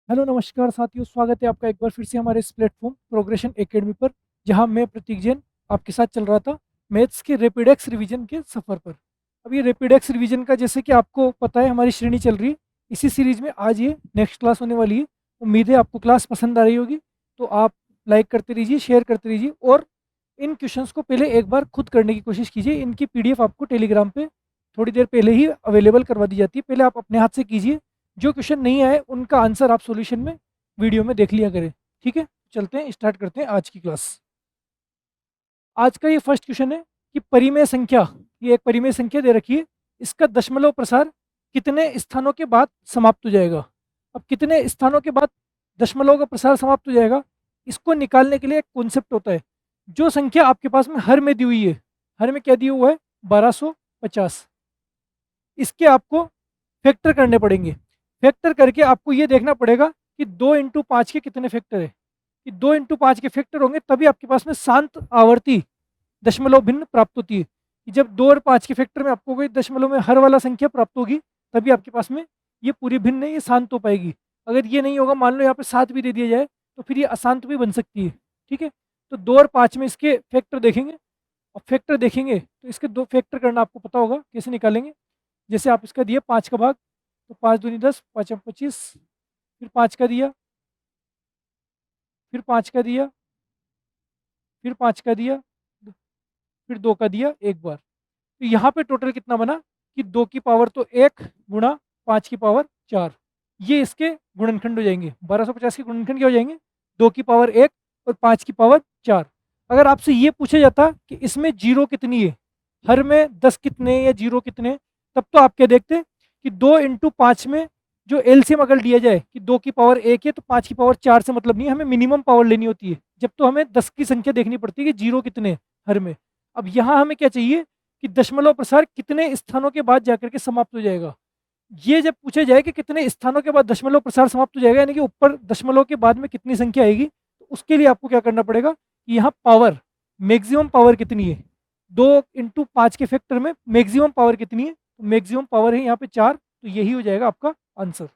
Hello नमस्कार साथियों, स्वागत है आपका एक बार फिर से हमारे इस प्लेटफॉर्म प्रोग्रेशन एकेडमी पर, जहां मैं प्रतीक जैन आपके साथ चल रहा था मैथ्स के रैपिडेक्स रिवीजन के सफ़र पर। अब ये रैपिडेक्स रिवीजन का, जैसे कि आपको पता है, हमारी श्रेणी चल रही है। इसी सीरीज में आज ये नेक्स्ट क्लास होने वाली है। उम्मीद है आपको क्लास पसंद आ रही होगी। तो आप लाइक करते रहिए, शेयर करते रहिए, और इन क्वेश्चंस को पहले एक बार खुद करने की कोशिश कीजिए। इनकी पीडीएफ आपको टेलीग्राम पे थोड़ी देर पहले ही अवेलेबल करवा दी जाती है। पहले आप अपने हाथ से कीजिए। जो क्वेश्चन नहीं आए उनका आंसर आप सॉल्यूशन में वीडियो में देख लिया करें। ठीक है, चलते हैं, स्टार्ट करते हैं आज की क्लास। आज का ये फर्स्ट क्वेश्चन है कि परिमेय संख्या, ये एक परिमेय संख्या दे रखी है, इसका दशमलव प्रसार कितने स्थानों के बाद समाप्त हो जाएगा। अब कितने स्थानों के बाद दशमलव का प्रसार समाप्त हो जाएगा, इसको निकालने के लिए एक कॉन्सेप्ट होता है। जो संख्या आपके पास में हर में दी हुई है, हर में क्या दिया हुआ है, 1250, इसके आपको फैक्टर करने पड़ेंगे। फैक्टर करके आपको ये देखना पड़ेगा कि 2 × 5 के कितने फैक्टर है। कि 2 × 5 के फैक्टर होंगे तभी आपके पास में शांत आवर्ती दशमलव भिन्न प्राप्त होती है। कि जब 2 और 5 के फैक्टर में आपको कोई दशमलव में हर वाला संख्या प्राप्त होगी, तभी आपके पास में ये पूरी भिन्न है, ये शांत हो पाएगी। अगर ये नहीं होगा, मान लो यहाँ पे 7 भी दे दिया जाए, तो फिर ये अशांत भी बन सकती है। ठीक है, तो 2 और 5 में इसके फैक्टर देखेंगे। और फैक्टर देखेंगे तो इसके दो फैक्टर करना आपको पता होगा कैसे निकालेंगे। जैसे आप इसका दिया 5 का भाग, तो 5 दूनी 10, 5 25, फिर 5 का दिया, फिर 5 का दिया, फिर 5 का दिया, फिर 2 का दिया एक बार। तो यहाँ पे टोटल कितना बना कि 2 की पावर तो 1 गुणा 5 की पावर 4, ये इसके गुणनखंड हो जाएंगे। 1250 के गुणनखंड क्या हो जाएंगे, 2 की पावर 1 और 5 की पावर 4। अगर आपसे ये पूछा जाता कि इसमें जीरो कितनी है, हर में 10 कितने या जीरो कितने, तब तो आप क्या देखते कि 2 × 5 में जो एलसीएम अगर लिया जाए कि 2 की पावर 1 है तो 5 की पावर 4 से मतलब नहीं है, हमें मिनिमम पावर लेनी होती है। जब तो हमें 10 की संख्या देखनी पड़ती है कि जीरो कितने हैं हर में। अब यहाँ हमें क्या चाहिए कि दशमलव प्रसार कितने स्थानों के बाद जाकर के समाप्त हो जाएगा। ये जब पूछा जाए कि कितने स्थानों के बाद दशमलव प्रसार समाप्त हो जाएगा, यानी कि ऊपर दशमलव के बाद में कितनी संख्या आएगी, तो उसके लिए आपको क्या करना पड़ेगा कि यहाँ पावर, मैक्सिमम पावर कितनी है, 2 × 5 के फैक्टर में मैक्सिमम पावर कितनी है, तो मैक्सिमम पावर है यहाँ पे 4, तो यही हो जाएगा आपका आंसर।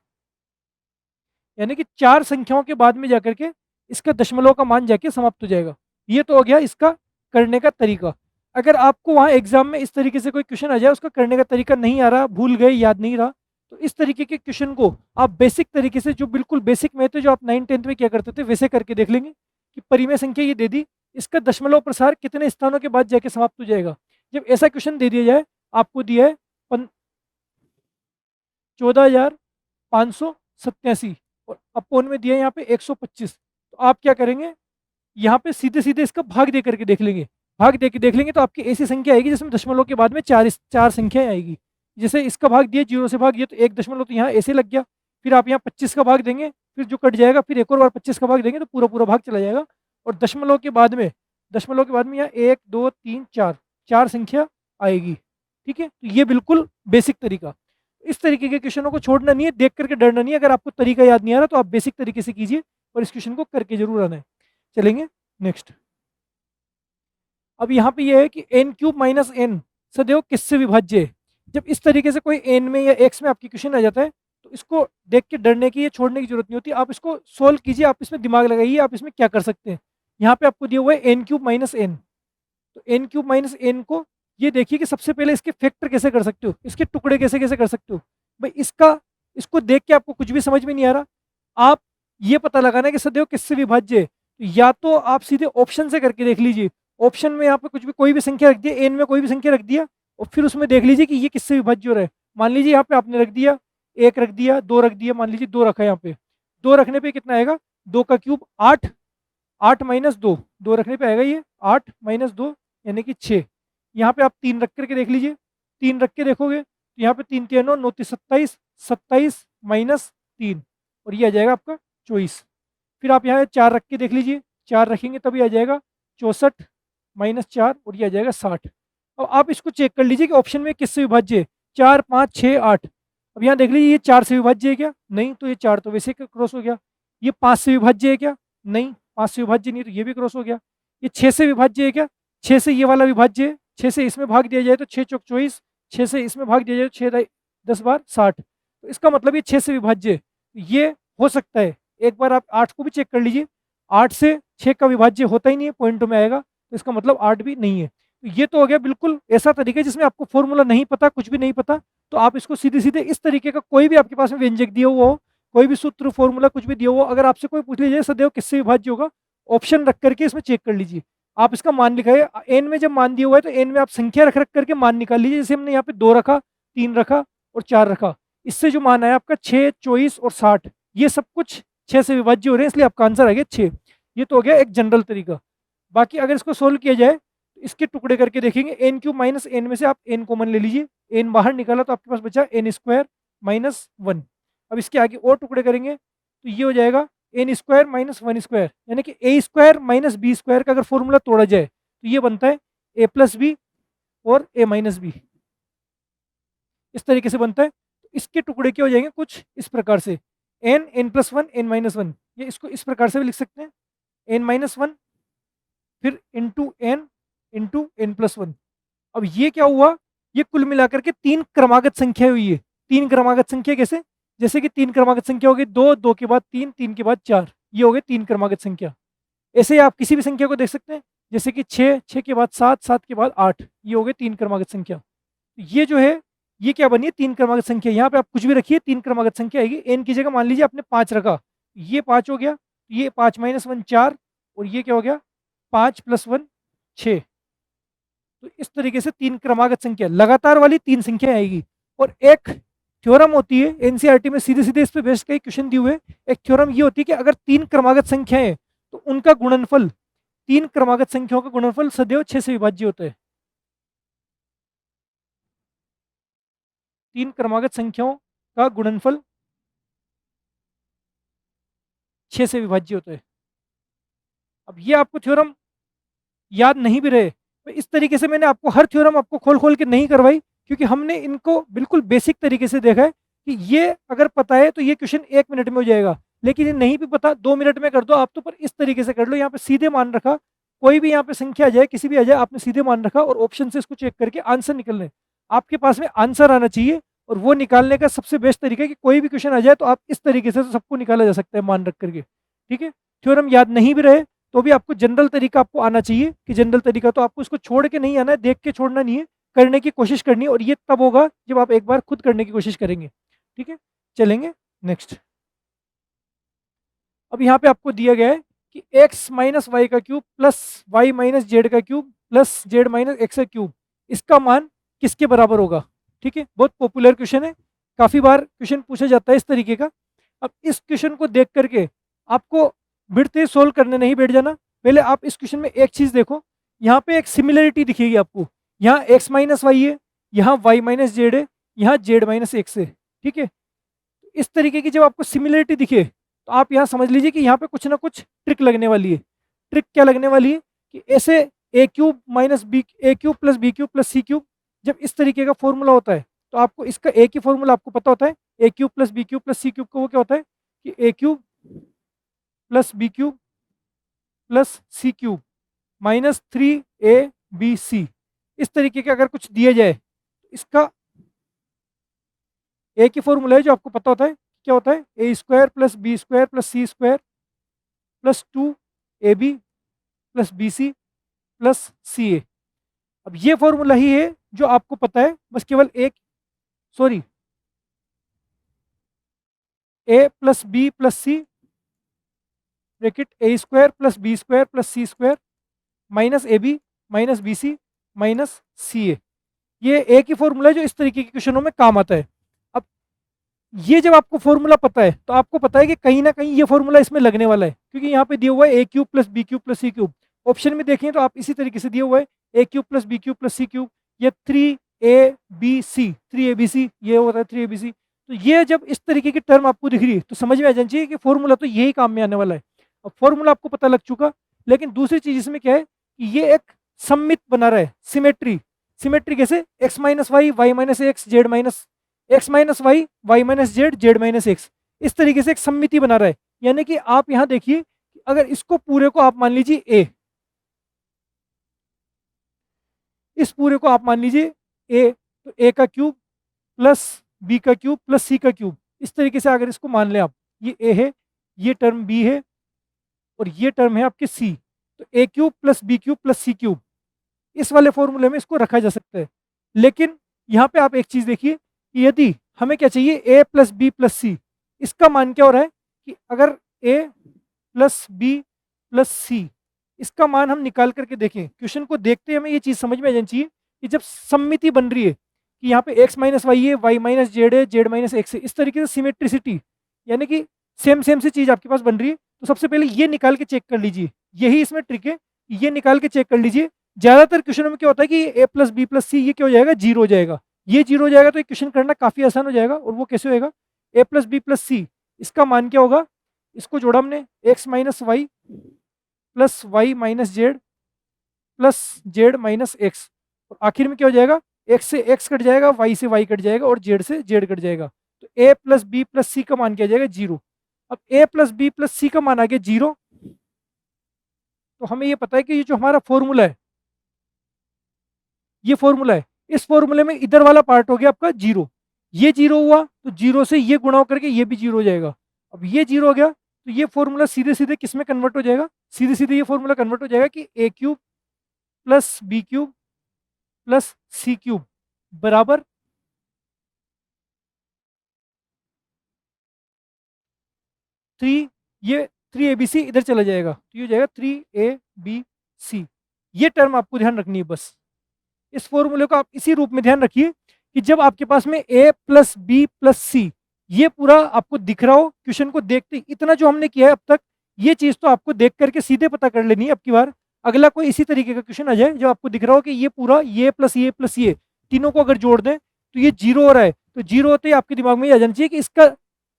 यानी कि 4 संख्याओं के बाद में जाकर के इसका दशमलव का मान जाके समाप्त हो जाएगा। ये तो हो गया इसका करने का तरीका। अगर आपको वहाँ एग्जाम में इस तरीके से कोई क्वेश्चन आ जाए, उसका करने का तरीका नहीं आ रहा, भूल गए, याद नहीं रहा, तो इस तरीके के क्वेश्चन को आप बेसिक तरीके से, जो बिल्कुल बेसिक मैथ है, जो आप 9th 10th में क्या करते थे, वैसे करके देख लेंगे कि परिमेय संख्या ये दे दी, इसका दशमलव प्रसार कितने स्थानों के बाद जाके समाप्त हो जाएगा। जब ऐसा क्वेश्चन दे दिया जाए, आपको दिया है 14,587 और अपोन में दिया है यहाँ पे 125, तो आप क्या करेंगे, यहाँ पे सीधे सीधे इसका भाग दे करके देख लेंगे। भाग दे के देख लेंगे तो आपकी ऐसी संख्या आएगी जिसमें दशमलव के बाद में चार संख्याएं आएगी। जैसे इसका भाग दिया, 0 से भाग दिया, तो एक दशमलव तो यहाँ ऐसे लग गया। फिर आप यहाँ 25 का भाग देंगे, फिर जो कट जाएगा, फिर एक और बार 25 का भाग देंगे तो पूरा पूरा भाग चला जाएगा। और दशमलव के बाद में यहाँ 1 2 3 4 चार संख्या आएगी। ठीक है, तो ये बिल्कुल बेसिक तरीका। इस तरीके के क्वेश्चनों को छोड़ना नहीं है, देख करके डरना नहीं है। अगर आपको तरीका याद नहीं आ रहा तो आप बेसिक तरीके से कीजिए और इस क्वेश्चन को करके जरूर आना है। चलेंगे नेक्स्ट। अब यहाँ पे ये है कि n³ - n सदैव किससे विभाज्य है। जब इस तरीके से कोई n में या x में आपकी क्वेश्चन आ जाता है, तो इसको देख के डरने की या छोड़ने की जरूरत नहीं होती। आप इसको सोल्व कीजिए, आप इसमें दिमाग लगाइए, आप इसमें क्या कर सकते हैं। यहाँ पे आपको दिया हुआ है n³ - n, तो n³ - n को ये देखिए कि सबसे पहले इसके फैक्टर कैसे कर सकते हो, इसके टुकड़े कैसे कैसे कर सकते हो। भाई इसको देख के आपको कुछ भी समझ में नहीं आ रहा, आप ये पता लगाना है कि सदैव किससे विभाज्य है। तो या तो आप सीधे ऑप्शन से करके देख लीजिए। ऑप्शन में यहाँ पे कुछ भी, कोई भी संख्या रख दिया, एन में कोई भी संख्या रख दिया, और फिर उसमें देख लीजिए कि ये किससे विभाज्य हो रहा है। मान लीजिए यहाँ पे आपने रख दिया, 1 रख दिया, 2 रख दिया, मान लीजिए 2 रखा है यहाँ पे। 2 रखने पे कितना आएगा, 2 का क्यूब 8, 8 - 2, 2 रखने पे आएगा ये 8 - 2 यानी कि 6। यहाँ पे आप 3 रख करके देख लीजिए, 3 रख के देखोगे तो यहाँ पे 3 3 9 9 27, 27 - 3, और ये आ जाएगा आपका 24। फिर आप यहाँ 4 रख के देख लीजिए, 4 रखेंगे तभी आ जाएगा 64 - 4, और ये आ जाएगा 60। अब आप इसको चेक कर लीजिए कि ऑप्शन में किससे विभाज्य है, 4 5 6 8। अब यहाँ देख लीजिए ये 4 से विभाज्य है क्या, नहीं, तो ये 4 तो वैसे क्रॉस हो गया। ये 5 से विभाज्य है क्या, नहीं, 5 से विभाज्य नहीं, तो ये भी क्रॉस हो गया। ये 6 से विभाज्य है क्या, 6 से ये वाला विभाज्य है, 6 से इसमें भाग दिया जाए तो 6 चौक 24, 6 से इसमें भाग दिया जाए तो 6 10 बार 60, तो इसका मतलब ये 6 से विभाज्य है। ये हो सकता है एक बार आप 8 को भी चेक कर लीजिए, 8 से 6 का विभाज्य होता ही नहीं है, पॉइंटों में आएगा, तो इसका मतलब 8 भी नहीं है। तो ये तो हो गया बिल्कुल ऐसा तरीका है जिसमें आपको फॉर्मूला नहीं पता, कुछ भी नहीं पता, तो आप इसको सीधे-सीधे इस तरीके का कोई भी आपके पास में व्यंजक दिया हुआ हो, कोई भी सूत्र, फॉर्मूला कुछ भी दिया हुआ हो, अगर आपसे कोई पूछ लीजिए सदैव किससे विभाज्य होगा, ऑप्शन रख करके इसमें चेक कर लीजिए। आप इसका मान लिखाइए, एन में जब मान दिया हुआ है तो एन में आप संख्या रख रख करके मान निकाल लीजिए। जैसे हमने यहाँ पे 2 रखा, 3 रखा और 4 रखा, इससे जो मान आया आपका 6, 24 और 60, ये सब कुछ 6 से विभाज्य हो रहे हैं, इसलिए आपका आंसर आ गया 6। ये तो हो गया एक जनरल तरीका। बाकी अगर इसको सोल्व किया जाए तो इसके टुकड़े करके देखेंगे, एन क्यूब माइनस एन में से आप एन कॉमन ले लीजिए, एन बाहर निकाला तो आपके पास बचा एन स्क्वायर माइनस 1। अब इसके आगे और टुकड़े करेंगे तो ये हो जाएगा एन स्क्वायर माइनस 1 स्क्वायर, यानी कि ए स्क्वायर माइनस बी स्क्वायर का अगर फॉर्मूला तोड़ा जाए तो ये बनता है ए प्लस बी और ए माइनस बी, इस तरीके से बनता है। तो इसके टुकड़े क्या हो जाएंगे कुछ इस प्रकार से, N, N plus one, N minus one, ये इसको इस प्रकार से भी लिख सकते हैं, एन माइनस वन फिर इंटू एन प्लस वन। अब ये क्या हुआ, ये कुल मिलाकर के 3 क्रमागत संख्या हुई है। 3 क्रमागत संख्या कैसे, जैसे कि 3 क्रमागत संख्या हो गई 2, 2 के बाद 3, 3 के बाद 4, ये हो गए 3 क्रमागत संख्या। ऐसे ही आप किसी भी संख्या को देख सकते हैं, जैसे कि 6, 6 के बाद 7, 7 के बाद 8, ये हो गए 3 क्रमागत संख्या। ये जो है ये क्या बनी है, 3 क्रमागत संख्या। यहाँ पे आप कुछ भी रखिए 3 क्रमागत संख्या आएगी। एन की जगह मान लीजिए आपने 5 रखा, ये 5 हो गया, ये 5 माइनस 1 4, और ये क्या हो गया 5 प्लस 1 6। तो इस तरीके से 3 क्रमागत संख्या, लगातार वाली 3 संख्या आएगी। और एक थ्योरम होती है एनसीईआरटी में, सीधे सीधे इस पे बेस्ड कई क्वेश्चन दिए हुए। एक थ्योरम ये होती है कि अगर 3 क्रमागत संख्याएं तो उनका गुणनफल, 3 क्रमागत संख्याओं का गुणनफल सदैव 6 से विभाज्य होता है। 3 क्रमागत संख्याओं का गुणनफल 6 से विभाज्य होता है। अब ये आपको थ्योरम याद नहीं भी रहे तो इस तरीके से मैंने आपको हर थ्योरम आपको खोल खोल के नहीं करवाई, क्योंकि हमने इनको बिल्कुल बेसिक तरीके से देखा है कि ये अगर पता है तो ये क्वेश्चन 1 मिनट में हो जाएगा, लेकिन ये नहीं भी पता 2 मिनट में कर दो आप, तो पर इस तरीके से कर लो। यहाँ पे सीधे मान रखा, कोई भी यहाँ पे संख्या आ जाए, किसी भी आ जाए, आपने सीधे मान रखा और ऑप्शन से इसको चेक करके आंसर निकलने, आपके पास में आंसर आना चाहिए। और वो निकालने का सबसे बेस्ट तरीका है कि कोई भी क्वेश्चन आ जाए तो आप इस तरीके से तो सबको निकाला जा सकता है मान रख करके, ठीक है। थ्योरम याद नहीं भी रहे तो भी आपको जनरल तरीका आपको आना चाहिए, कि जनरल तरीका तो आपको इसको छोड़ के नहीं आना है, देख के छोड़ना नहीं है, करने की कोशिश करनी है। और ये तब होगा जब आप एक बार खुद करने की कोशिश करेंगे, ठीक है। चलेंगे नेक्स्ट। अब यहाँ पे आपको दिया गया है कि x माइनस वाई का cube plus Y minus Z का cube plus Z minus X का क्यूब, इसका मान किसके बराबर होगा, ठीक है। बहुत पॉपुलर क्वेश्चन है, काफ़ी बार क्वेश्चन पूछा जाता है इस तरीके का। अब इस क्वेश्चन को देख करके आपको बिड़ते सोल्व करने नहीं बैठ जाना। पहले आप इस क्वेश्चन में एक चीज़ देखो, यहाँ पे एक सिमिलरिटी दिखेगी आपको, यहाँ x माइनस वाई है, यहाँ y माइनस जेड है, यहाँ z माइनस एक्स है, ठीक है। इस तरीके की जब आपको सिमिलरिटी दिखे तो आप यहाँ समझ लीजिए कि यहाँ पे कुछ ना कुछ ट्रिक लगने वाली है। ट्रिक क्या लगने वाली है कि ऐसे A cube minus B, A cube plus B cube plus C cube, जब इस तरीके का फॉर्मूला होता है तो आपको इसका एक ही फॉर्मूला आपको पता होता है, A cube plus B cube plus C cube का वो क्या होता है कि A cube plus B cube plus C cube minus 3ab। इस तरीके का अगर कुछ दिया जाए तो इसका एक ही फॉर्मूला है जो आपको पता होता है, क्या होता है A square plus B square plus C square plus 2ab plus B C plus C A. अब ये फॉर्मूला ही है जो आपको पता है, बस केवल एक, sorry, A plus B plus C bracket A square plus B square plus C square minus A B minus B C minus C A. ये एक ही फॉर्मूला है जो इस तरीके के क्वेश्चनों में काम आता है। अब ये जब आपको फॉर्मूला पता है तो आपको पता है कि कहीं ना कहीं ये फॉर्मूला इसमें लगने वाला है, क्योंकि यहाँ पे दिया हुआ है A cube plus B cube plus C cube. Option में देखें तो आप इसी तरीके से दिया हुआ है A cube plus B cube plus C cube, ये 3abc, 3abc ये होता है 3abc। तो ये जब इस तरीके की टर्म आपको दिख रही है तो समझ में आ जाना चाहिए कि फॉर्मूला तो यही काम में आने वाला है। अब फॉर्मूला आपको पता लग चुका, लेकिन दूसरी चीज इसमें क्या है कि ये एक सममित बना रहा है, सिमेट्री। सिमेट्री कैसे, X minus Y, Y minus X, Z minus X minus Y, Y minus Z, Z minus X, इस तरीके से एक सममिति बना रहा है। यानी कि आप यहाँ देखिए, अगर इसको पूरे को आप मान लीजिए ए, इस पूरे को आप मान लीजिए ए, तो ए का क्यूब प्लस बी का क्यूब प्लस सी का क्यूब, इस तरीके से अगर इसको मान लें आप, ये ए है, ये टर्म b है और ये टर्म है आपके c। तो a cube plus B cube plus C cube, इस वाले फॉर्मूले में इसको रखा जा सकता है। लेकिन यहाँ पे आप एक चीज़ देखिए कि यदि हमें क्या चाहिए, a plus B plus C, इसका मान क्या हो रहा है कि अगर a plus B plus C, इसका मान हम निकाल करके देखें, क्वेश्चन को देखते हमें ये चीज़ समझ में आ जानी चाहिए कि जब सममिति बन रही है कि यहाँ पे x माइनस वाई है, वाई माइनस जेड है, जेड माइनस एक्स है, इस तरीके से सिमेट्रिसिटी यानी कि सेम सेम सी चीज़ आपके पास बन रही है, तो सबसे पहले ये निकाल के चेक कर लीजिए। यही इसमें ट्रिक है, ये निकाल के चेक कर लीजिए। ज़्यादातर क्वेश्चनों में क्या होता है कि ए प्लस बी प्लस सी ये क्या हो जाएगा, जीरो हो जाएगा। ये जीरो हो जाएगा तो ये क्वेश्चन करना काफ़ी आसान हो जाएगा। और वो कैसे होएगा, A plus B plus C, इसका मान क्या होगा, इसको जोड़ा हमने X minus Y plus Y minus Z plus Z minus X, और आखिर में क्या हो जाएगा, एक्स से एक्स कट जाएगा, वाई से वाई कट जाएगा और जेड से जेड कट जाएगा। तो A plus B plus C का मान क्या आ जाएगा, जीरो। अब A plus B plus C का मान आ गया जीरो, तो हमें ये पता है कि ये जो हमारा फॉर्मूला है, ये फॉर्मूला है, इस फॉर्मूले में इधर वाला पार्ट हो गया आपका जीरो। ये जीरो हुआ तो जीरो से ये गुणा करके ये भी जीरो हो जाएगा। अब ये जीरो हो गया तो ये फॉर्मूला सीधे सीधे किस में कन्वर्ट हो जाएगा, सीधे सीधे ये फॉर्मूला कन्वर्ट हो जाएगा कि A cube plus B cube plus C cube बराबर थ्री, ये थ्री ए बी सी इधर चला जाएगा तो ये हो जाएगा थ्री ए बी सी। ये टर्म आपको ध्यान रखनी है बस। इस फॉर्मूले को आप इसी रूप में ध्यान रखिए कि जब आपके पास में ए प्लस बी प्लस सी ये पूरा आपको दिख रहा हो, क्वेश्चन को देखते ही इतना जो हमने किया है अब तक, ये चीज़ तो आपको देख करके सीधे पता कर लेनी है। अब की बार अगला कोई इसी तरीके का क्वेश्चन आ जाए जो आपको दिख रहा हो कि ये पूरा ये प्लस ये तीनों को अगर जोड़ दें तो ये जीरो हो रहा है, तो जीरो होते ही आपके दिमाग में ये आ जाना चाहिए कि इसका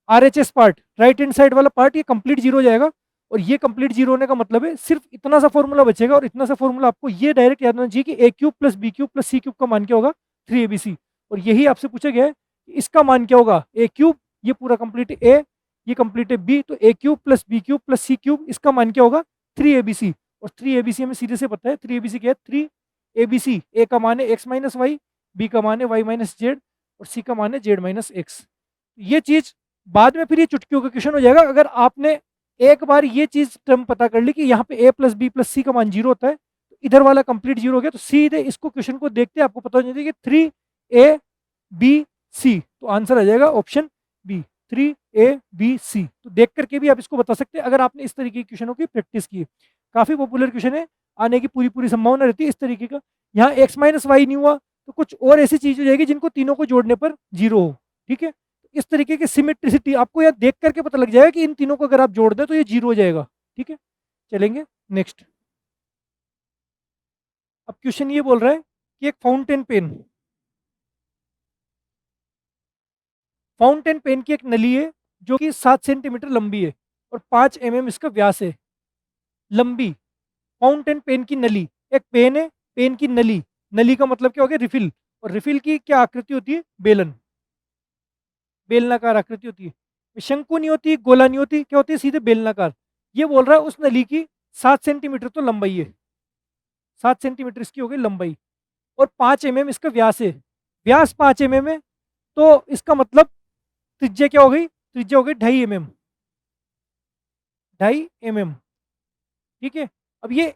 RHS part, right hand side वाला पार्ट, ये कंप्लीट जीरो हो जाएगा। और ये कंप्लीट जीरो होने का मतलब है सिर्फ इतना सा फॉर्मूला बचेगा, और इतना सा फॉर्मूला आपको ये डायरेक्ट याद होना चाहिए कि A cube plus B cube plus C cube का मान क्या होगा, थ्री ए बी सी। और यही आपसे पूछा गया है कि इसका मान क्या होगा, ए क्यूब, ये पूरा कंप्लीट ए, ये कंप्लीट है बी, तो A cube plus B cube plus C cube, इसका मान क्या होगा, थ्री ए बी सी। और थ्री ए बी सी हमें सीधे से पता है, थ्री ए बी सी क्या है, थ्री ए बी सी। ए का मान है एक्स माइनस वाई, बी का मान है वाई माइनस जेड और सी का मान है जेड माइनस एक्स। ये चीज बाद में फिर ये चुटकियों का क्वेश्चन हो जाएगा। अगर आपने एक बार ये चीज टर्म पता कर ली कि यहाँ पे ए प्लस बी प्लस सी का मान जीरो होता है, तो इधर वाला कंप्लीट जीरो हो गया, तो सीधे इसको क्वेश्चन को देखते आपको पता हो जाता है कि थ्री ए बी सी, तो आंसर आ जाएगा option B, three A B C. तो देख करके भी आप इसको बता सकते हैं अगर आपने इस तरीके के क्वेश्चनों की प्रैक्टिस की है। काफी पॉपुलर क्वेश्चन है, आने की पूरी पूरी संभावना रहती है इस तरीके का। यहाँ एक्स माइनस वाई नहीं हुआ तो कुछ और ऐसी चीज हो जाएगी जिनको तीनों को जोड़ने पर जीरो हो। ठीक है, इस तरीके की सिमेट्रिसिटी आपको यार देख करके पता लग जाएगा कि इन तीनों को अगर आप जोड़ दें तो ये जीरो हो जाएगा। ठीक है, चलेंगे नेक्स्ट। अब क्वेश्चन ये बोल रहा है कि एक फाउंटेन पेन की एक नली है जो कि 7 सेंटीमीटर लंबी है और 5 mm इसका व्यास है। लंबी फाउंटेन पेन की नली, एक पेन है, पेन की नली, नली का मतलब क्या हो गया, रिफिल। और रिफिल की क्या आकृति होती है, बेलन, बेलनाकार आकृति होती है। शंकु नहीं होती, गोला नहीं होती, क्या होती है, सीधे बेलनाकार। ये बोल रहा है उस नली की 7 सेंटीमीटर तो लंबाई है, 7 सेंटीमीटर इसकी हो गई लंबाई, और 5 mm इसका व्यास है। व्यास 5 mm है, तो इसका मतलब त्रिज्या क्या हो गई, त्रिज्या हो गई 2.5 mm, 2.5 mm। ठीक है, अब ये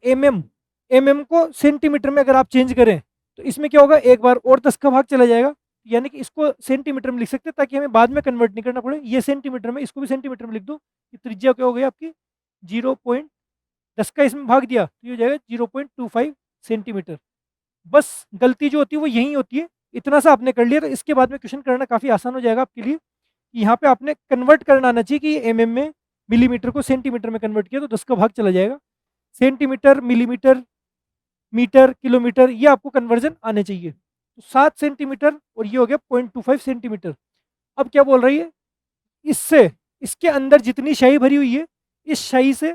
mm को सेंटीमीटर में अगर आप चेंज करें तो इसमें क्या होगा, एक बार और 10 का भाग चला जाएगा, यानी कि इसको सेंटीमीटर में लिख सकते हैं ताकि हमें बाद में कन्वर्ट नहीं करना पड़े। ये सेंटीमीटर में, इसको भी सेंटीमीटर में लिख दो कि त्रिज्या क्या हो गई आपकी 0.10 का इसमें भाग दिया तो ये हो जाएगा 0.25 सेंटीमीटर। बस गलती जो होती है वो यही होती है, इतना सा आपने कर लिया तो इसके बाद में क्वेश्चन करना काफ़ी आसान हो जाएगा आपके लिए। यहाँ पे आपने कन्वर्ट करना आना चाहिए कि ये में मिलीमीटर को सेंटीमीटर में कन्वर्ट किया तो 10 का भाग चला जाएगा। सेंटीमीटर, मिलीमीटर, मीटर, किलोमीटर, ये आपको कन्वर्जन आने चाहिए। तो 7 सेंटीमीटर और ये हो गया 0.25 सेंटीमीटर। अब क्या बोल रही है, इससे इसके अंदर जितनी शाही भरी हुई है, इस शाही से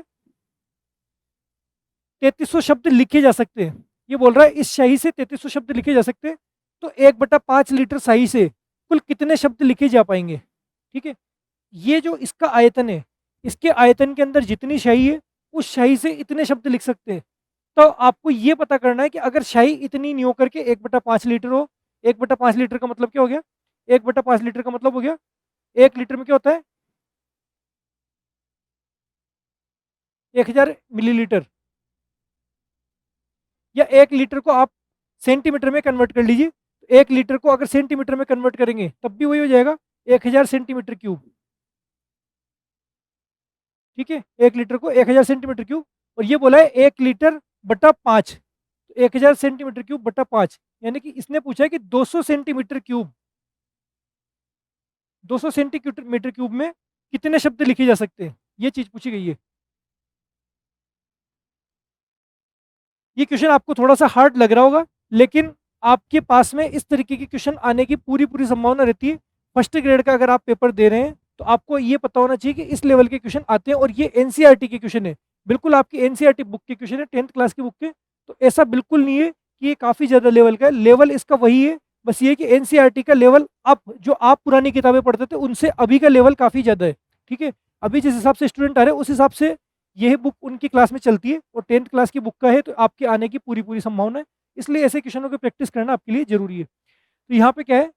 3300 शब्द लिखे जा सकते हैं। ये बोल रहा है इस शाही से 3300 शब्द लिखे जा सकते हैं, तो 1/5 लीटर शाही से कुल कितने शब्द लिखे जा पाएंगे। ठीक है, ये जो इसका आयतन है, इसके आयतन के अंदर जितनी शाही है उस शाही से इतने शब्द लिख सकते हैं। तो आपको ये पता करना है कि अगर शाही इतनी नहीं होकर के 1/5 लीटर हो, 1/5 लीटर का मतलब क्या हो गया, 1/5 लीटर का मतलब हो गया 1 लीटर में क्या होता है, 1000 मिलीलीटर, या 1 लीटर को आप सेंटीमीटर में कन्वर्ट कर लीजिए। 1 लीटर को अगर सेंटीमीटर में कन्वर्ट करेंगे तब भी वही हो जाएगा 1000 सेंटीमीटर क्यूब। ठीक है, 1 लीटर को 1000 सेंटीमीटर क्यूब, और ये बोला है 1 लीटर बटा 5, 1000 सेंटीमीटर क्यूब बटा 5, यानी कि इसने पूछा है कि 200 सेंटीमीटर क्यूब, 200 सेंटीमीटर क्यूब में कितने शब्द लिखे जा सकते हैं, ये चीज पूछी गई है। ये क्वेश्चन आपको थोड़ा सा हार्ड लग रहा होगा, लेकिन आपके पास में इस तरीके के क्वेश्चन आने की पूरी पूरी संभावना रहती है। फर्स्ट ग्रेड का अगर आप पेपर दे रहे हैं तो आपको ये पता होना चाहिए कि इस लेवल के क्वेश्चन आते हैं, और ये एनसीईआरटी के क्वेश्चन है, बिल्कुल आपकी एनसीईआरटी बुक के क्वेश्चन है, 10th क्लास की बुक के। तो ऐसा बिल्कुल नहीं है कि ये काफ़ी ज़्यादा लेवल का है, लेवल इसका वही है, बस ये कि एनसीईआरटी का लेवल अब जो आप पुरानी किताबें पढ़ते थे उनसे अभी का लेवल काफ़ी ज़्यादा है। ठीक है, अभी जिस हिसाब से स्टूडेंट आ रहे हैं उस हिसाब से यह बुक उनकी क्लास में चलती है, और 10th क्लास की बुक का है, तो आपके आने की पूरी पूरी संभावना है, इसलिए ऐसे क्वेश्चनों की प्रैक्टिस करना आपके लिए जरूरी है। तो यहाँ पे क्या है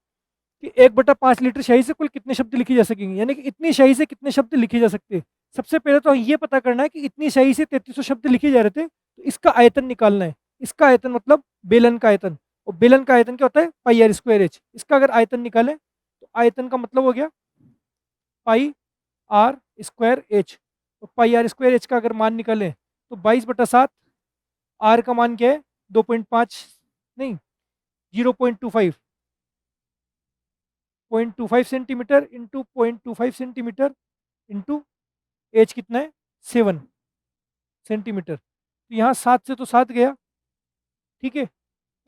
कि 1/5 लीटर शाही से कुल कितने शब्द लिखे जा सकेंगे, यानी कि इतनी शाही से कितने शब्द लिखे जा सकते हैं। सबसे पहले तो ये पता करना है कि इतनी शाही से 3300 शब्द लिखे जा रहे थे, तो इसका आयतन निकालना है। इसका आयतन मतलब बेलन का आयतन, और बेलन का आयतन क्या होता है, पाई आर स्क्वायर एच। इसका अगर आयतन निकालें तो आयतन का मतलब हो गया पाई आर स्क्वायर एच। तो पाई आर स्क्वायर एच का अगर मान निकालें तो 22/7, आर का मान क्या है 2.5, नहीं 0.25, 0.25 centimetre into 0.25 centimetre into H कितना है 7 सेंटीमीटर। तो यहाँ 7 से तो 7 गया, ठीक है,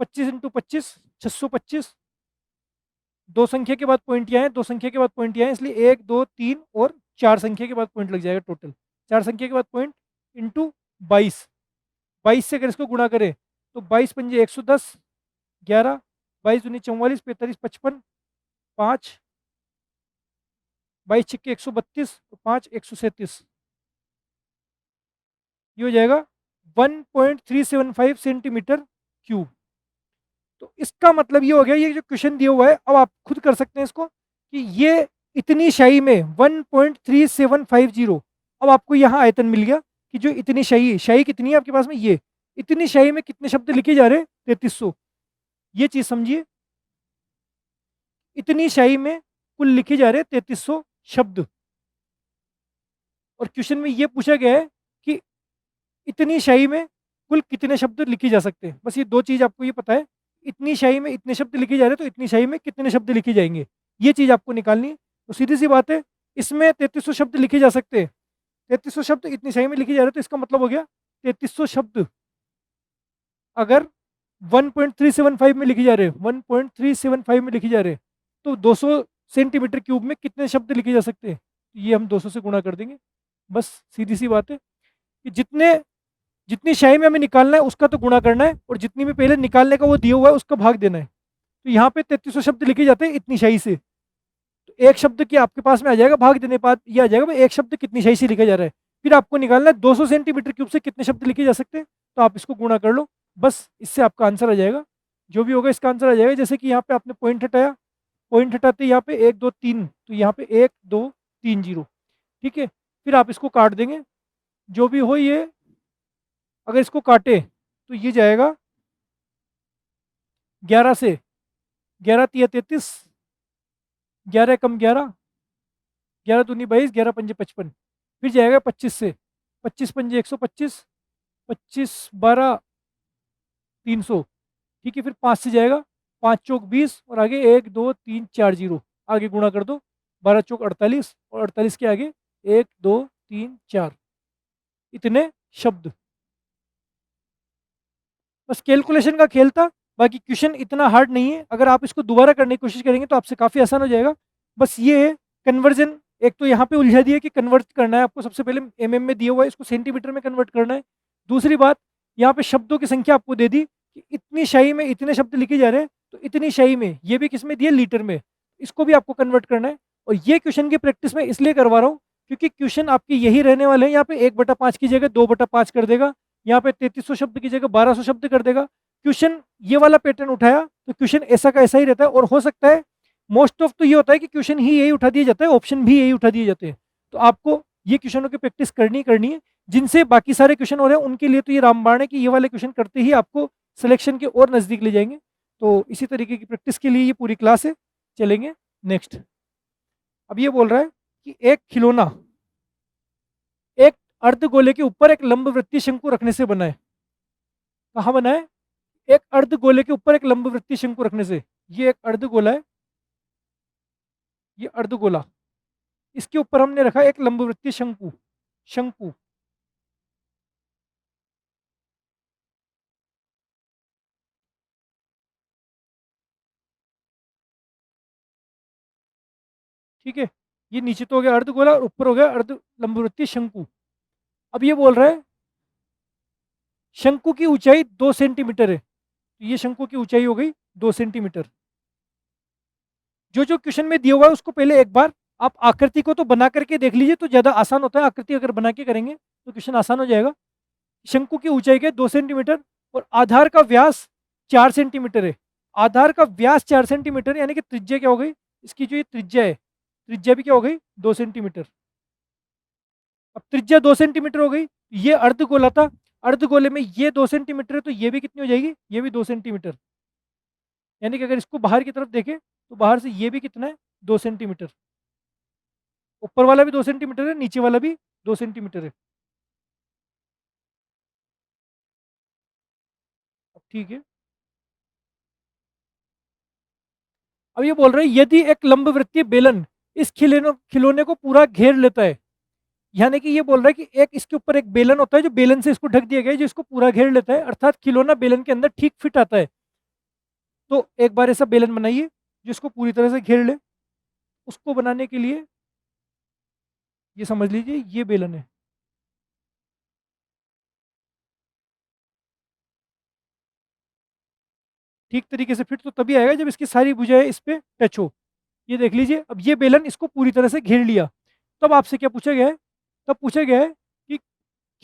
25 इंटू 25 625, दो संख्या के बाद पॉइंट यहाँ है, दो संख्या के बाद पॉइंट यहाँ है, इसलिए 1 2 3 और 4 संख्या के बाद पॉइंट लग जाएगा टोटल। 4 संख्या के बाद पॉइंट इंटू 22, 22 से अगर इसको गुणा करें तो 22 पंजे 110, 11, 22 दूनी 44, 45 55, 5, 22 छिक्के 132, 5 137, ये हो जाएगा 1.375 सेंटीमीटर क्यूब। तो इसका मतलब ये हो गया, ये जो क्वेश्चन दिया हुआ है अब आप खुद कर सकते हैं इसको, कि ये इतनी शाही में 1.3750, अब आपको यहाँ आयतन मिल गया कि जो इतनी शाही कितनी है आपके पास में, ये इतनी शाही में कितने शब्द लिखे जा रहे हैं 3300, ये चीज समझिए। इतनी शाही में कुल लिखे जा रहे हैं 3300 शब्द, और क्वेश्चन में ये पूछा गया है कि इतनी शाही में कुल कितने शब्द लिखे जा सकते हैं। बस ये दो चीज आपको ये पता है, इतनी शाही में इतने शब्द लिखे जा रहे हैं तो इतनी शाही में कितने शब्द लिखे जाएंगे, ये चीज आपको निकालनी है। तो सीधी सी बात है, इसमें 3300 शब्द लिखे जा सकते हैं, 3300 शब्द इतनी शाही में लिखे जा रहे हैं, तो इसका मतलब हो गया 3300 शब्द अगर 1.375 में लिखे जा रहे हैं, 1.375 में लिखे जा रहे हैं, तो 200 सेंटीमीटर क्यूब में कितने शब्द लिखे जा सकते हैं, ये हम 200 से गुणा कर देंगे। बस सीधी सी बात है कि जितनी शाही में हमें निकालना है उसका तो गुणा करना है, और जितनी में पहले निकालने का वो दिया हुआ है उसका भाग देना है। तो यहाँ पे 3300 शब्द लिखे जाते हैं इतनी शाही से, तो एक शब्द की आपके पास में आ जाएगा, भाग देने बाद ये आ जाएगा भाई एक शब्द कितनी शाही से लिखा जा रहा है। फिर आपको निकालना है 200 सेंटीमीटर क्यूब से कितने शब्द लिखे जा सकते हैं, तो आप इसको गुणा कर लो, बस इससे आपका आंसर आ जाएगा। जो भी होगा इसका आंसर आ जाएगा। जैसे कि यहाँ पे आपने पॉइंट हटाया, पॉइंट हटाते यहाँ पे 1 2 3, तो यहाँ पे 1 2 3 0, ठीक है। फिर आप इसको काट देंगे, जो भी हो ये अगर इसको काटे तो ये जाएगा 11 से, 11 तिया 33, 11 कम 11, 11 दूनी 22, 11 पंजे 55, फिर जाएगा 25 से, 25 पंजे 125, 25 12 300, ठीक है। फिर 5 से जाएगा, 5 चौक 20, और आगे 1 2 3 4 0, आगे गुणा कर दो, 12 चौक 48, और 48 के आगे 1 2 3 4, इतने शब्द। बस कैलकुलेशन का खेल था, बाकी क्वेश्चन इतना हार्ड नहीं है। अगर आप इसको दोबारा करने की कोशिश करेंगे तो आपसे काफ़ी आसान हो जाएगा। बस ये है कन्वर्जन, एक तो यहाँ पे उलझा दिया कि कन्वर्ट करना है आपको, सबसे पहले एमएम में दिया हुआ है, इसको सेंटीमीटर में कन्वर्ट करना है। दूसरी बात, यहाँ पे शब्दों की संख्या आपको दे दी कि इतनी शाही में इतने शब्द लिखे जा रहे हैं, तो इतनी शाही में ये भी किस में दिया, लीटर में, इसको भी आपको कन्वर्ट करना है। और ये क्वेश्चन की प्रैक्टिस मैं इसलिए करवा रहा हूँ क्योंकि क्वेश्चन आपके यही रहने वाले हैं। यहाँ पे 1/5 की जगह 2/5 कर देगा, यहाँ पे 3300 शब्द की जगह 1200 शब्द कर देगा। क्वेश्चन ये वाला पैटर्न उठाया तो क्वेश्चन ऐसा का ऐसा ही रहता है, और हो सकता है मोस्ट ऑफ तो ये होता है कि क्वेश्चन ही यही उठा दिया जाता है, ऑप्शन भी यही उठा दिए जाते हैं। तो आपको ये क्वेश्चनों की प्रैक्टिस करनी है। जिनसे बाकी सारे क्वेश्चन हो रहे हैं उनके लिए तो ये रामबाण है कि ये वाले क्वेश्चन करते ही आपको सिलेक्शन के और नज़दीक ले जाएंगे। तो इसी तरीके की प्रैक्टिस के लिए ये पूरी क्लास है। चलेंगे नेक्स्ट। अब ये बोल रहा है कि एक खिलौना एक अर्धगोले के ऊपर एक लंबवृत्तीय शंकु रखने से बना है। कहाँ बना है? एक अर्धगोले के ऊपर एक लंबवृत्तीय शंकु रखने से। ये एक अर्धगोला है, ये अर्धगोला, इसके ऊपर हमने रखा एक लंबवृत्तीय शंकु। शंकु ठीक है। ये नीचे तो हो गया अर्धगोला और ऊपर हो गया अर्ध लंबवृत्तीय शंकु। अब ये बोल रहा है शंकु की ऊंचाई 2 सेंटीमीटर है। तो ये शंकु की ऊंचाई हो गई 2 सेंटीमीटर। जो जो क्वेश्चन में दिया हुआ है उसको पहले एक बार आप आकृति को तो बना करके देख लीजिए, तो ज़्यादा आसान होता है। आकृति अगर बना के करेंगे तो क्वेश्चन आसान हो जाएगा। शंकु की ऊंचाई के 2 सेंटीमीटर और आधार का व्यास 4 सेंटीमीटर है। आधार का व्यास 4 सेंटीमीटर यानी कि त्रिज्या क्या हो गई? इसकी जो ये त्रिज्या है, त्रिज्या भी क्या हो गई? 2 सेंटीमीटर। अब त्रिज्या 2 सेंटीमीटर हो गई। ये अर्धगोला था, अर्धगोले में ये 2 सेंटीमीटर है, तो ये भी कितनी हो जाएगी? ये भी 2 सेंटीमीटर। यानी कि अगर इसको बाहर की तरफ देखें तो बाहर से ये भी कितना है? 2 सेंटीमीटर। ऊपर वाला भी 2 सेंटीमीटर है, नीचे वाला भी 2 सेंटीमीटर है। अब ठीक है। अब ये बोल रहे हैं यदि एक लंबवृत्तीय बेलन इस खिलौने को पूरा घेर लेता है, यानी कि ये बोल रहा है कि एक इसके ऊपर एक बेलन होता है जो बेलन से इसको ढक दिया गया है, जो इसको पूरा घेर लेता है, अर्थात खिलौना बेलन के अंदर ठीक फिट आता है। तो एक बार ऐसा बेलन बनाइए जो इसको पूरी तरह से घेर ले। उसको बनाने के लिए ये समझ लीजिए ये बेलन है। ठीक तरीके से फिट तो तभी आएगा जब इसकी सारी भुजाएं इस पे टच हो। ये देख लीजिए, अब ये बेलन इसको पूरी तरह से घेर लिया। तब आपसे क्या पूछा गया है? तब पूछा गया है कि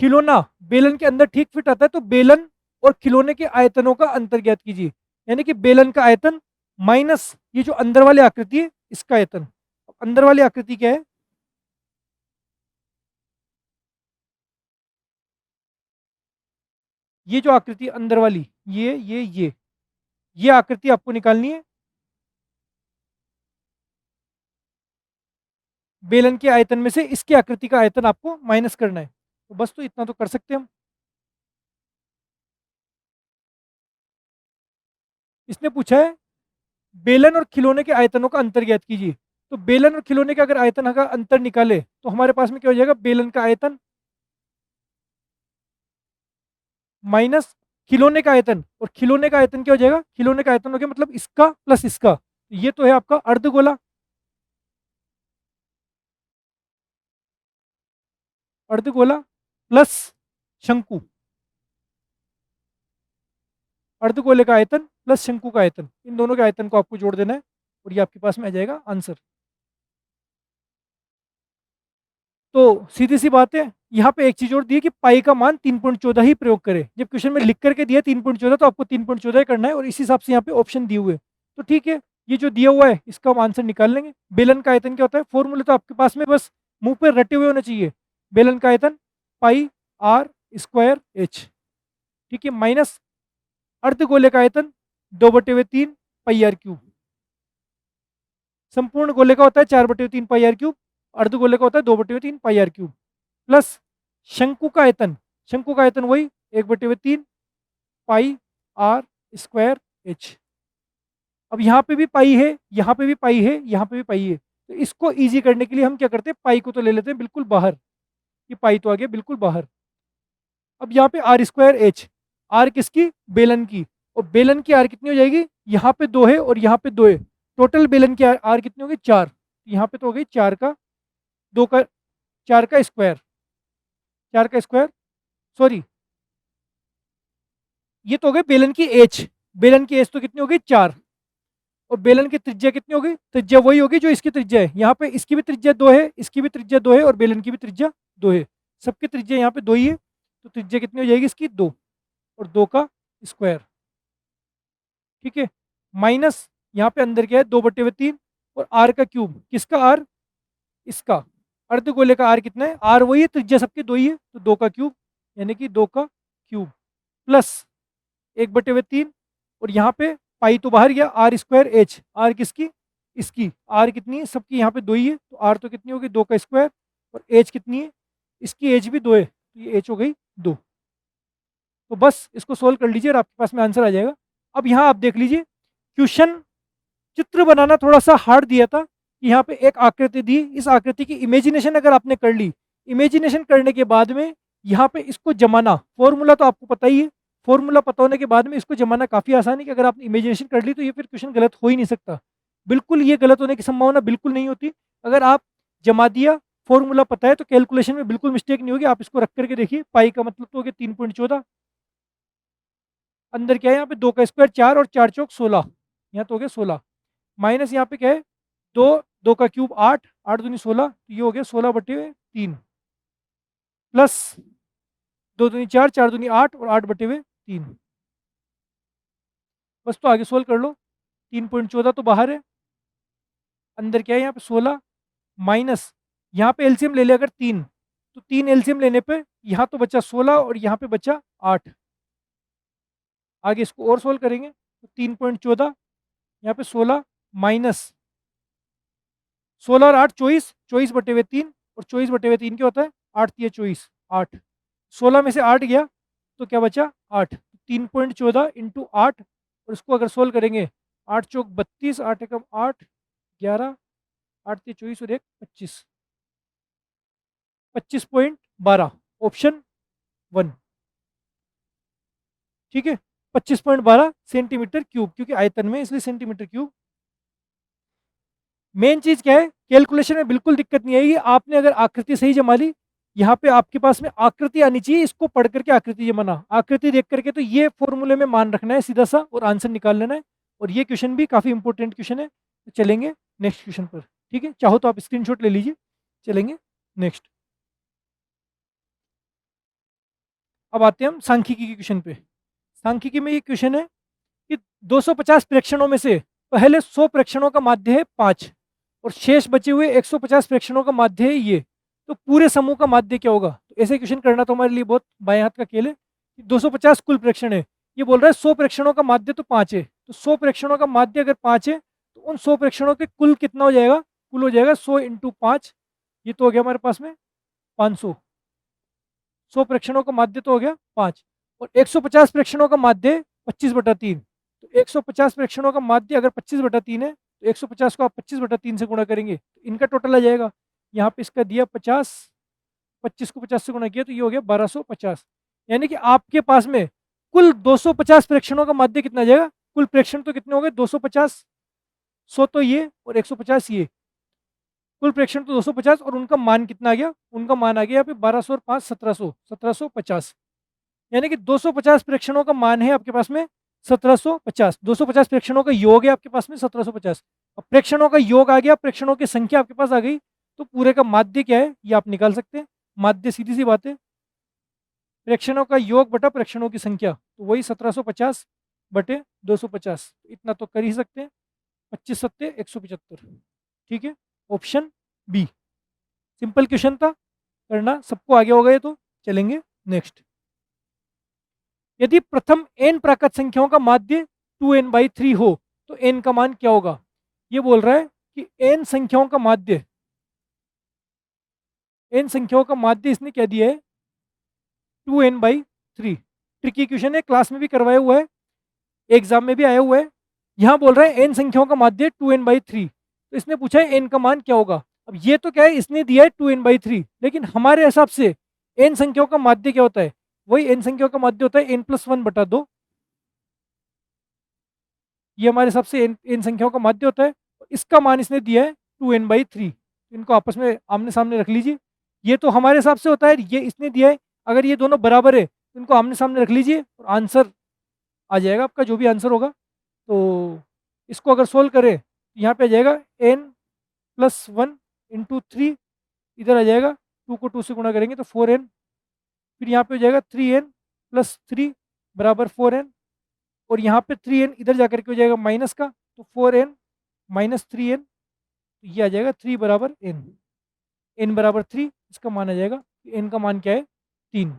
खिलौना बेलन के अंदर ठीक फिट आता है, तो बेलन और खिलौने के आयतनों का अंतर ज्ञात कीजिए। यानी कि बेलन का आयतन माइनस ये जो अंदर वाली आकृति है इसका आयतन। अंदर वाली आकृति क्या है? ये जो आकृति अंदर वाली, ये आकृति आपको निकालनी है। बेलन के आयतन में से इसकी आकृति का आयतन आपको माइनस करना है। तो बस तो इतना तो कर सकते हैं हम। इसने पूछा है बेलन और खिलौने के आयतनों का अंतर ज्ञात कीजिए। तो बेलन और खिलौने का अगर आयतन का अंतर निकाले तो हमारे पास में क्या हो जाएगा? बेलन का आयतन माइनस खिलौने का आयतन, और खिलौने का आयतन क्या हो जाएगा? खिलौने का आयतन हो गया मतलब इसका प्लस इसका। ये तो है आपका अर्धगोला, अर्धगोला प्लस शंकु। अर्धगोले का आयतन प्लस शंकु का आयतन, इन दोनों के आयतन को आपको जोड़ देना है और ये आपके पास में आ जाएगा आंसर। तो सीधी सी बात है, यहाँ पे एक चीज और दी है कि पाई का मान 3.14 ही प्रयोग करें। जब क्वेश्चन में लिख करके दिया 3.14 तो आपको 3.14 करना है, और इस हिसाब से यहाँ पे ऑप्शन दिए हुए हैं। तो ठीक है, ये जो दिया हुआ है इसका हम आंसर निकाल लेंगे। बेलन का आयतन क्या होता है? फॉर्मूले तो आपके पास में बस मुंह पे रटे हुए होने चाहिए। बेलन का आयतन पाई आर स्क्वायर एच, ठीक है, माइनस अर्धगोले का आयतन 2/3 पाई आर क्यूब। संपूर्ण गोले का होता है 4/3 पाई आर क्यूब, अर्धगोले का होता है 2/3 पाई आर क्यूब, प्लस शंकु का आयतन, शंकु का आयतन वही 1/3 पाई आर स्क्वायर एच। अब यहाँ पे भी पाई है, यहाँ पे भी पाई है, यहाँ पे भी पाई है। तो इसको इजी करने के लिए हम क्या करते हैं? पाई को तो ले लेते हैं बिल्कुल बाहर। ये पाई तो आ गया बिल्कुल बाहर। अब यहाँ पे आर स्क्वायर एच, आर किसकी? बेलन की। और बेलन की आर कितनी हो जाएगी? यहाँ पे 2 है और यहाँ पे 2 है। टोटल बेलन की आर कितनी होगी? 4। यहाँ पे तो हो गई 4 का 2 का 4 का स्क्वायर, 4 का स्क्वायर, सॉरी ये तो हो गई बेलन की एच। बेलन की एच तो कितनी हो गई? 4। और बेलन की त्रिज्या कितनी होगी? त्रिज्या वही होगी जो इसकी त्रिज्या है। यहाँ पे इसकी भी त्रिज्या 2 है, इसकी भी त्रिज्या 2 है और बेलन की भी त्रिज्या 2 है। सबकी त्रिज्या यहाँ पे 2 ही है, तो त्रिज्या कितनी हो जाएगी इसकी? 2, और 2 का स्क्वायर, ठीक है, माइनस यहाँ पे अंदर क्या है? 2/3 और आर का क्यूब, किसका आर? इसका। अर्धगोले का आर कितना है, आर वही है, त्रिज्या सबके 2 ही है, तो 2 का क्यूब, यानी कि 2 का क्यूब प्लस 1/3, और यहाँ पे पाई तो बाहर गया, आर स्क्वायर एच, आर किसकी, इसकी, आर कितनी है, सबकी यहाँ पे 2 ही है, तो आर तो कितनी होगी, 2 का स्क्वायर, और एच कितनी है, इसकी एच भी 2 है, तो ये एच हो गई 2। तो बस इसको सोल्व कर लीजिए और आपके पास में आंसर आ जाएगा। अब यहाँ आप देख लीजिए, क्वेश्चन चित्र बनाना थोड़ा सा हार्ड दिया था कि यहाँ पे एक आकृति दी, इस आकृति की इमेजिनेशन अगर आपने कर ली, इमेजिनेशन करने के बाद में यहाँ पे इसको जमाना, फॉर्मूला तो आपको पता ही है, फॉर्मूला पता होने के बाद में इसको जमाना काफ़ी आसान है कि अगर आपने इमेजिनेशन कर ली तो ये फिर क्वेश्चन गलत हो ही नहीं सकता। बिल्कुल ये गलत होने की संभावना बिल्कुल नहीं होती। अगर आप जमा दिया, फॉर्मूला पता है, तो कैलकुलेशन में बिल्कुल मिस्टेक नहीं होगी। आप इसको रख करके देखिए, पाई का मतलब तो हो गया 3.14, अंदर क्या है यहाँ पे 2 का स्क्वायर 4 और 4 चौक 16, यहाँ तो हो गया 16, माइनस यहाँ पे क्या है 2, 2 का क्यूब 8, 8 दूनी 16, तो ये हो गया 16/3 प्लस 2 दूनी 4, 4 दूनी 8 और 8/3। बस तो आगे सोल्व कर लो। 3.14 तो बाहर है, अंदर क्या है यहाँ पे 16, माइनस यहाँ पे एलसीएम ले ले अगर 3, तो 3 एलसीएम लेने पे यहाँ तो बचा 16 और यहाँ पे बचा 8। आगे इसको और सोल्व करेंगे तो 3.14, यहाँ पे 16 माइनस 16 और 8 24, 24/3, और 24/3 क्या होता है, 8 3 24, 8, 16 में से 8 गया तो क्या बचा 8, 3.14 इंटू 8, और इसको अगर सोल्व करेंगे 8 चौक 32, 8 एकम 8, 11, 8 3 24 और 1 25, 25.12 ऑप्शन 1। ठीक है, 25.12 सेंटीमीटर क्यूब, क्योंकि आयतन में इसलिए सेंटीमीटर क्यूब। मेन चीज क्या है, कैलकुलेशन में बिल्कुल दिक्कत नहीं आएगी। आपने अगर आकृति सही जमा ली, यहाँ पे आपके पास में आकृति आनी चाहिए, इसको पढ़ करके आकृति जमाना, आकृति देख करके तो ये फॉर्मूले में मान रखना है सीधा सा और आंसर निकाल लेना है। और ये क्वेश्चन भी काफी इंपॉर्टेंट क्वेश्चन है। तो चलेंगे नेक्स्ट क्वेश्चन पर, ठीक है, चाहो तो आप स्क्रीनशॉट ले लीजिए। चलेंगे नेक्स्ट। अब आते हैं हम सांख्यिकी के क्वेश्चन पे। सांख्यिकी में ये क्वेश्चन है कि 250 प्रेक्षणों में से पहले 100 प्रेक्षणों का माध्य है 5, और शेष बचे हुए 150 प्रेक्षणों का माध्य है ये, तो पूरे समूह का माध्य क्या होगा। तो ऐसे क्वेश्चन करना तो हमारे लिए बहुत बाएं हाथ का खेल है। 250 कुल प्रेक्षण है, ये बोल रहा है 100 प्रेक्षणों का माध्य तो 5 है, तो 100 प्रेक्षणों का माध्य अगर 5 है तो उन 100 प्रेक्षणों के कुल कितना हो जाएगा, कुल हो जाएगा 100 इंटू 5, ये तो हो गया हमारे पास में 500। 100 प्रेक्षणों का माध्य तो हो गया 5, और 150 प्रेक्षणों का माध्य 25/3, तो 150 प्रेक्षणों का माध्य अगर 25/3 है, तो 150 को आप 25/3 से गुणा करेंगे तो इनका टोटल आ जाएगा। यहाँ पे इसका दिया 50, 25 को 50 से गुणा किया तो ये हो गया 1250। यानी कि आपके पास में कुल 250 प्रेक्षणों का माध्य कितना आ जाएगा, कुल प्रेक्षण तो कितने हो गए 250, 100 तो ये और 150 ये, कुल प्रेक्षण तो 250, और उनका मान कितना आ गया, उनका मान आ गया यहाँ पे 1200 और 5 1700, 1750। यानी कि 250 प्रेक्षणों का मान है आपके पास में 1750, 250 प्रेक्षणों का योग है आपके पास में 1750। अब प्रेक्षणों का योग आ गया, प्रेक्षणों की संख्या आपके पास आ गई, तो पूरे का माध्य क्या है ये आप निकाल सकते हैं। माध्य सीधी सी बात है, प्रेक्षणों का योग बटा प्रेक्षणों की संख्या, तो वही 1750 बटे 250, इतना तो कर ही सकते हैं, 25 सत्ते 175। ठीक है, ऑप्शन बी। सिंपल क्वेश्चन था, करना सबको आगे हो गए। तो चलेंगे नेक्स्ट। यदि प्रथम n प्राकृत संख्याओं का माध्य 2n/3 हो तो n का मान क्या होगा। ये बोल रहा है कि n संख्याओं का माध्य, n संख्याओं का माध्य इसने क्या दिया है 2n/3। ट्रिकी क्वेश्चन है, क्लास में भी करवाया हुआ है, एग्जाम में भी आया हुआ है। यहाँ बोल रहा है n संख्याओं का माध्य 2n/3, तो इसने पूछा है n का मान क्या होगा। अब ये तो क्या है, इसने दिया है 2n/3, लेकिन हमारे हिसाब से n संख्याओं का माध्य क्या होता है, वही n संख्याओं का माध्य होता है n+1/2। ये हमारे हिसाब से n संख्याओं का माध्य होता है। इसका मान इसने दिया है 2n/3, इनको आपस में आमने सामने रख लीजिए। ये तो हमारे हिसाब से होता है, ये इसने दिया है, अगर ये दोनों बराबर है तो इनको आमने सामने रख लीजिए और आंसर आ जाएगा आपका, जो भी आंसर होगा। तो इसको अगर सोल्व करें तो यहाँ पे आ जाएगा n+1 इंटू 3, इधर आ जाएगा 2 को 2 से गुणा करेंगे तो 4n, फिर यहाँ पे हो जाएगा 3n+3 बराबर 4n, और यहाँ पे 3n इधर जाकर के हो जाएगा माइनस का, तो 4n - 3n, ये आ जाएगा 3 बराबर n। n बराबर 3, इसका मान आ जाएगा n का मान क्या है 3।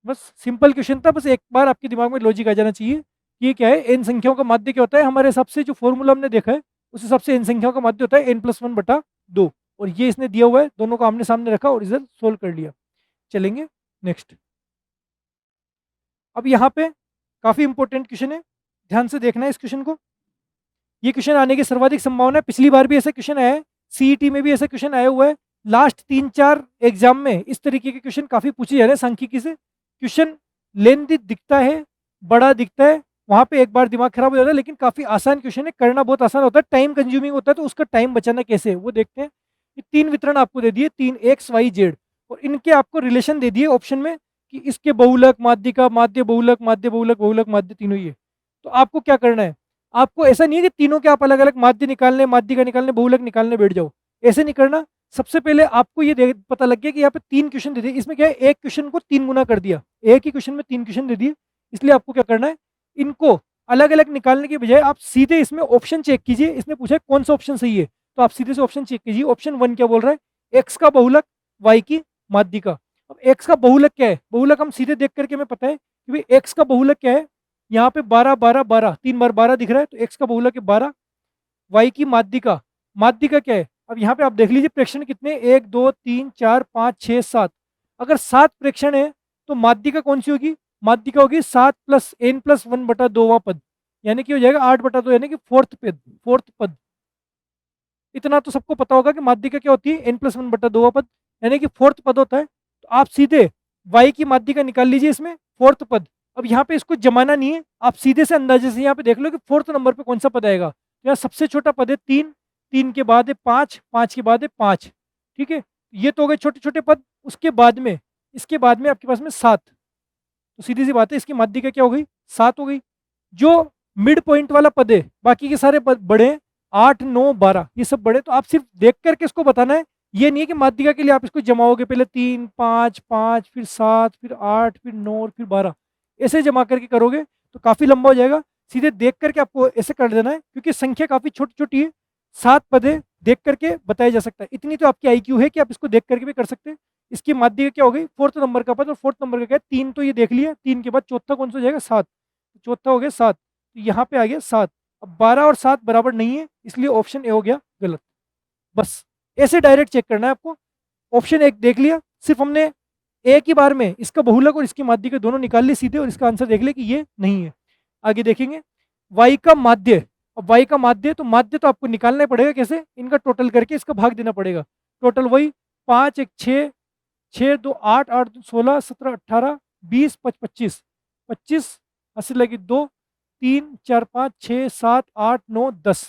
बस सिंपल क्वेश्चन था, बस एक बार आपके दिमाग में लॉजिक आ जाना चाहिए कि ये क्या है, n संख्याओं का माध्य क्या होता है हमारे हिसाब से, जो फॉर्मूला हमने देखा है उस हिसाब से n संख्याओं का माध्य होता है n+1/2, और ये इसने दिया हुआ है, दोनों को आमने सामने रखा और रिजल्ट सोल्व कर लिया। चलेंगे नेक्स्ट। अब यहाँ पे काफी इंपॉर्टेंट क्वेश्चन है, ध्यान से देखना है इस क्वेश्चन को। ये क्वेश्चन आने की सर्वाधिक संभावना है, पिछली बार भी ऐसा क्वेश्चन आया है, सीईटी में भी ऐसा क्वेश्चन आया हुआ है, लास्ट 3-4 एग्जाम में इस तरीके के क्वेश्चन काफी पूछे जा रहे हैं सांख्यिकी से। क्वेश्चन लेंथी दिखता है, बड़ा दिखता है, वहां पे एक बार दिमाग खराब हो जाता है, लेकिन काफी आसान क्वेश्चन है, करना बहुत आसान होता है, टाइम कंज्यूमिंग होता है, तो उसका टाइम बचाना कैसे है वो देखते हैं। ये 3 वितरण आपको दे दिए, 3 एक्स वाई जेड, और इनके आपको रिलेशन दे दिए ऑप्शन में कि इसके बहुलक, माध्यिका, माध्य बहुलक, माध्य बहुलक, बहुलक माध्य, तीनों ही है। तो आपको क्या करना है, आपको ऐसा नहीं है कि तीनों के आप अलग अलग माध्य निकालने, माध्यिका निकालने, बहुलक निकालने बैठ जाओ, ऐसे नहीं करना। सबसे पहले आपको ये पता लग गया कि यहाँ पे 3 क्वेश्चन दे दिए, इसमें क्या है, एक क्वेश्चन को 3 गुना कर दिया, एक ही क्वेश्चन में 3 क्वेश्चन दे दिए, इसलिए आपको क्या करना है, इनको अलग अलग निकालने के बजाय आप सीधे इसमें ऑप्शन चेक कीजिए। इसने पूछा है कौन सा ऑप्शन सही है, तो आप सीधे से ऑप्शन चेक कीजिए। ऑप्शन 1 क्या बोल रहा है, एक्स का बहुलक, वाई की माध्यिका। अब एक्स का बहुलक क्या है, बहुलक हम सीधे देख करके हमें पता है कि भाई एक्स का बहुलक क्या है, यहाँ पे 12 12 12, 3 बार 12 दिख रहा है, तो एक्स का बहुलक है 12। वाई की माध्यिका, माध्यिका क्या है, अब यहाँ पे आप देख लीजिए प्रेक्षण कितने, 1 2 3 4 5 6 7, अगर 7 प्रेक्षण है तो माध्यिका कौन सी होगी, माध्यिका होगी 7 + n+1/2वां पद, यानी कि हो जाएगा 8/2, यानी कि फोर्थ पद। इतना तो सबको पता होगा कि माध्यिका क्या होती है, n+1/2वां पद, यानी कि फोर्थ पद होता है। तो आप सीधे वाई की माध्यिका निकाल लीजिए इसमें, फोर्थ पद। अब यहाँ पे इसको जमाना नहीं है, आप सीधे से अंदाजे से यहाँ पे देख लो कि फोर्थ नंबर पे कौन सा पद आएगा। तो यहाँ सबसे छोटा पद है 3, 3 के बाद है 5, 5 के बाद है 5, ठीक है, ये तो हो गए छोटे छोटे पद। उसके बाद में, इसके बाद में आपके पास में 7, तो सीधी सी बात है इसकी माध्यिका क्या हो गई, 7 हो गई। जो मिड पॉइंट वाला पद है, बाकी के सारे पद बड़े हैं, 8 9 12 ये सब बड़े, तो आप सिर्फ देख करके इसको बताना है। ये नहीं है कि माध्यिका के लिए आप इसको जमाओगे, पहले 3 5 5 फिर 7 फिर 8 फिर 9 और फिर 12, ऐसे जमा करके करोगे तो काफी लंबा हो जाएगा। सीधे देख करके आपको ऐसे कर देना है, क्योंकि संख्या काफी छोटी छोटी है, 7 पद है, देख करके बताया जा सकता है। इतनी तो आपकी आईक्यू है कि आप इसको देख करके भी कर सकते हैं। इसकी माध्यिका क्या हो गई, फोर्थ नंबर का पद, और फोर्थ नंबर का क्या है 3, तो ये देख लिया, 3 के बाद चौथा कौन सा हो जाएगा 7, चौथा हो गया 7, तो यहाँ पे आ गया 7। अब 12 और 7 बराबर नहीं है, इसलिए ऑप्शन ए हो गया गलत। बस ऐसे डायरेक्ट चेक करना है आपको। ऑप्शन एक देख लिया, सिर्फ हमने एक ही बार में इसका बहुलक और इसकी माध्यिका दोनों निकाल लिए सीधे, और इसका आंसर देख लिया कि ये नहीं है। आगे देखेंगे वाई का माध्य। अब वाई का माध्य, तो माध्य तो आपको निकालना ही पड़ेगा, कैसे, इनका टोटल करके इसका भाग देना पड़ेगा। टोटल वही 5 1 6, 6 2 8, 8 2 16, 17 18, 20 25, 25 80 लगी 2, 3 4 5 6 7 8 9 10,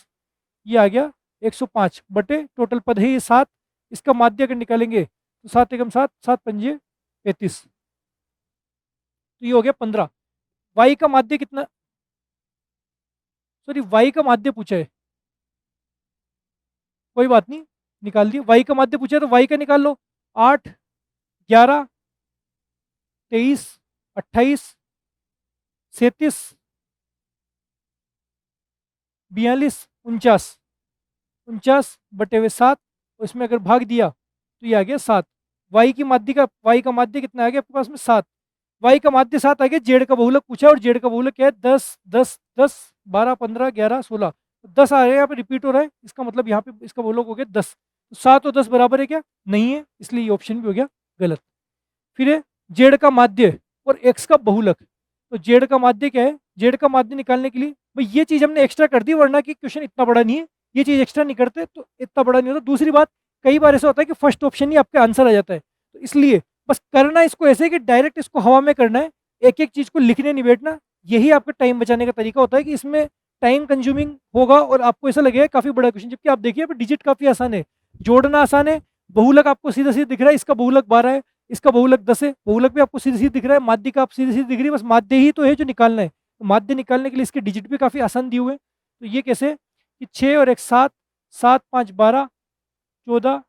ये आ गया 105 बटे टोटल पद है ये 7। इसका माध्य अगर निकालेंगे तो 7 एकम 7, 7 पंजे 35, तो ये हो गया 15। वाई का माध्य कितना, सॉरी वाई का माध्य पूछा है, कोई बात नहीं, निकाल दिए। वाई का माध्य पूछा है तो वाई का निकाल लो, 8 11 23 28 37 42 49, 49 बटे हुए 7, उसमें अगर भाग दिया तो ये आ गया 7। वाई की माध्य का, वाई का माध्य कितना आ गया आपके पास में 7, वाई का माध्य 7 आ गया। जेड का बहुलक पूछा, और जेड का बहुलक क्या है 10 10 10 12 15 11 16, 10 आ रहा है यहाँ पे, रिपीट हो रहा है, इसका मतलब यहाँ पे इसका बहुलक हो गया 10। तो 7 और 10 बराबर है क्या, नहीं है, इसलिए ये ऑप्शन भी हो गया गलत। फिर है जेड का माध्य और एक्स का बहुलक। तो जेड का माध्य क्या है, जेड का माध्य निकालने के लिए भाई ये चीज हमने एक्स्ट्रा कर दी, वरना कि क्वेश्चन इतना बड़ा नहीं है, ये चीज एक्स्ट्रा नहीं करते तो इतना बड़ा नहीं होता। दूसरी बात, कई बार ऐसा होता है कि फर्स्ट ऑप्शन ही आपका आंसर आ जाता है, तो इसलिए बस करना इसको ऐसे कि डायरेक्ट इसको हवा में करना है, एक एक चीज को लिखने नहीं बैठना। यही आपका टाइम बचाने का तरीका होता है कि इसमें टाइम कंज्यूमिंग होगा और आपको ऐसा लगेगा काफी बड़ा क्वेश्चन, जबकि आप देखिए डिजिट काफी आसान है, जोड़ना आसान है। बहुलक आपको सीधा सीधा दिख रहा है, इसका बहुलक 12 है, इसका बहुलक 10 है, बहुलक भी आपको सीधी सीधी दिख रहा है, माध्य का आप सीधी सीधी दिख रही है, बस माध्य ही तो है जो निकालना है। तो माध्य निकालने के लिए इसके डिजिट भी काफी आसान दिए हुए हैं। तो ये कैसे कि 6 और 1 7, 7 5 12 14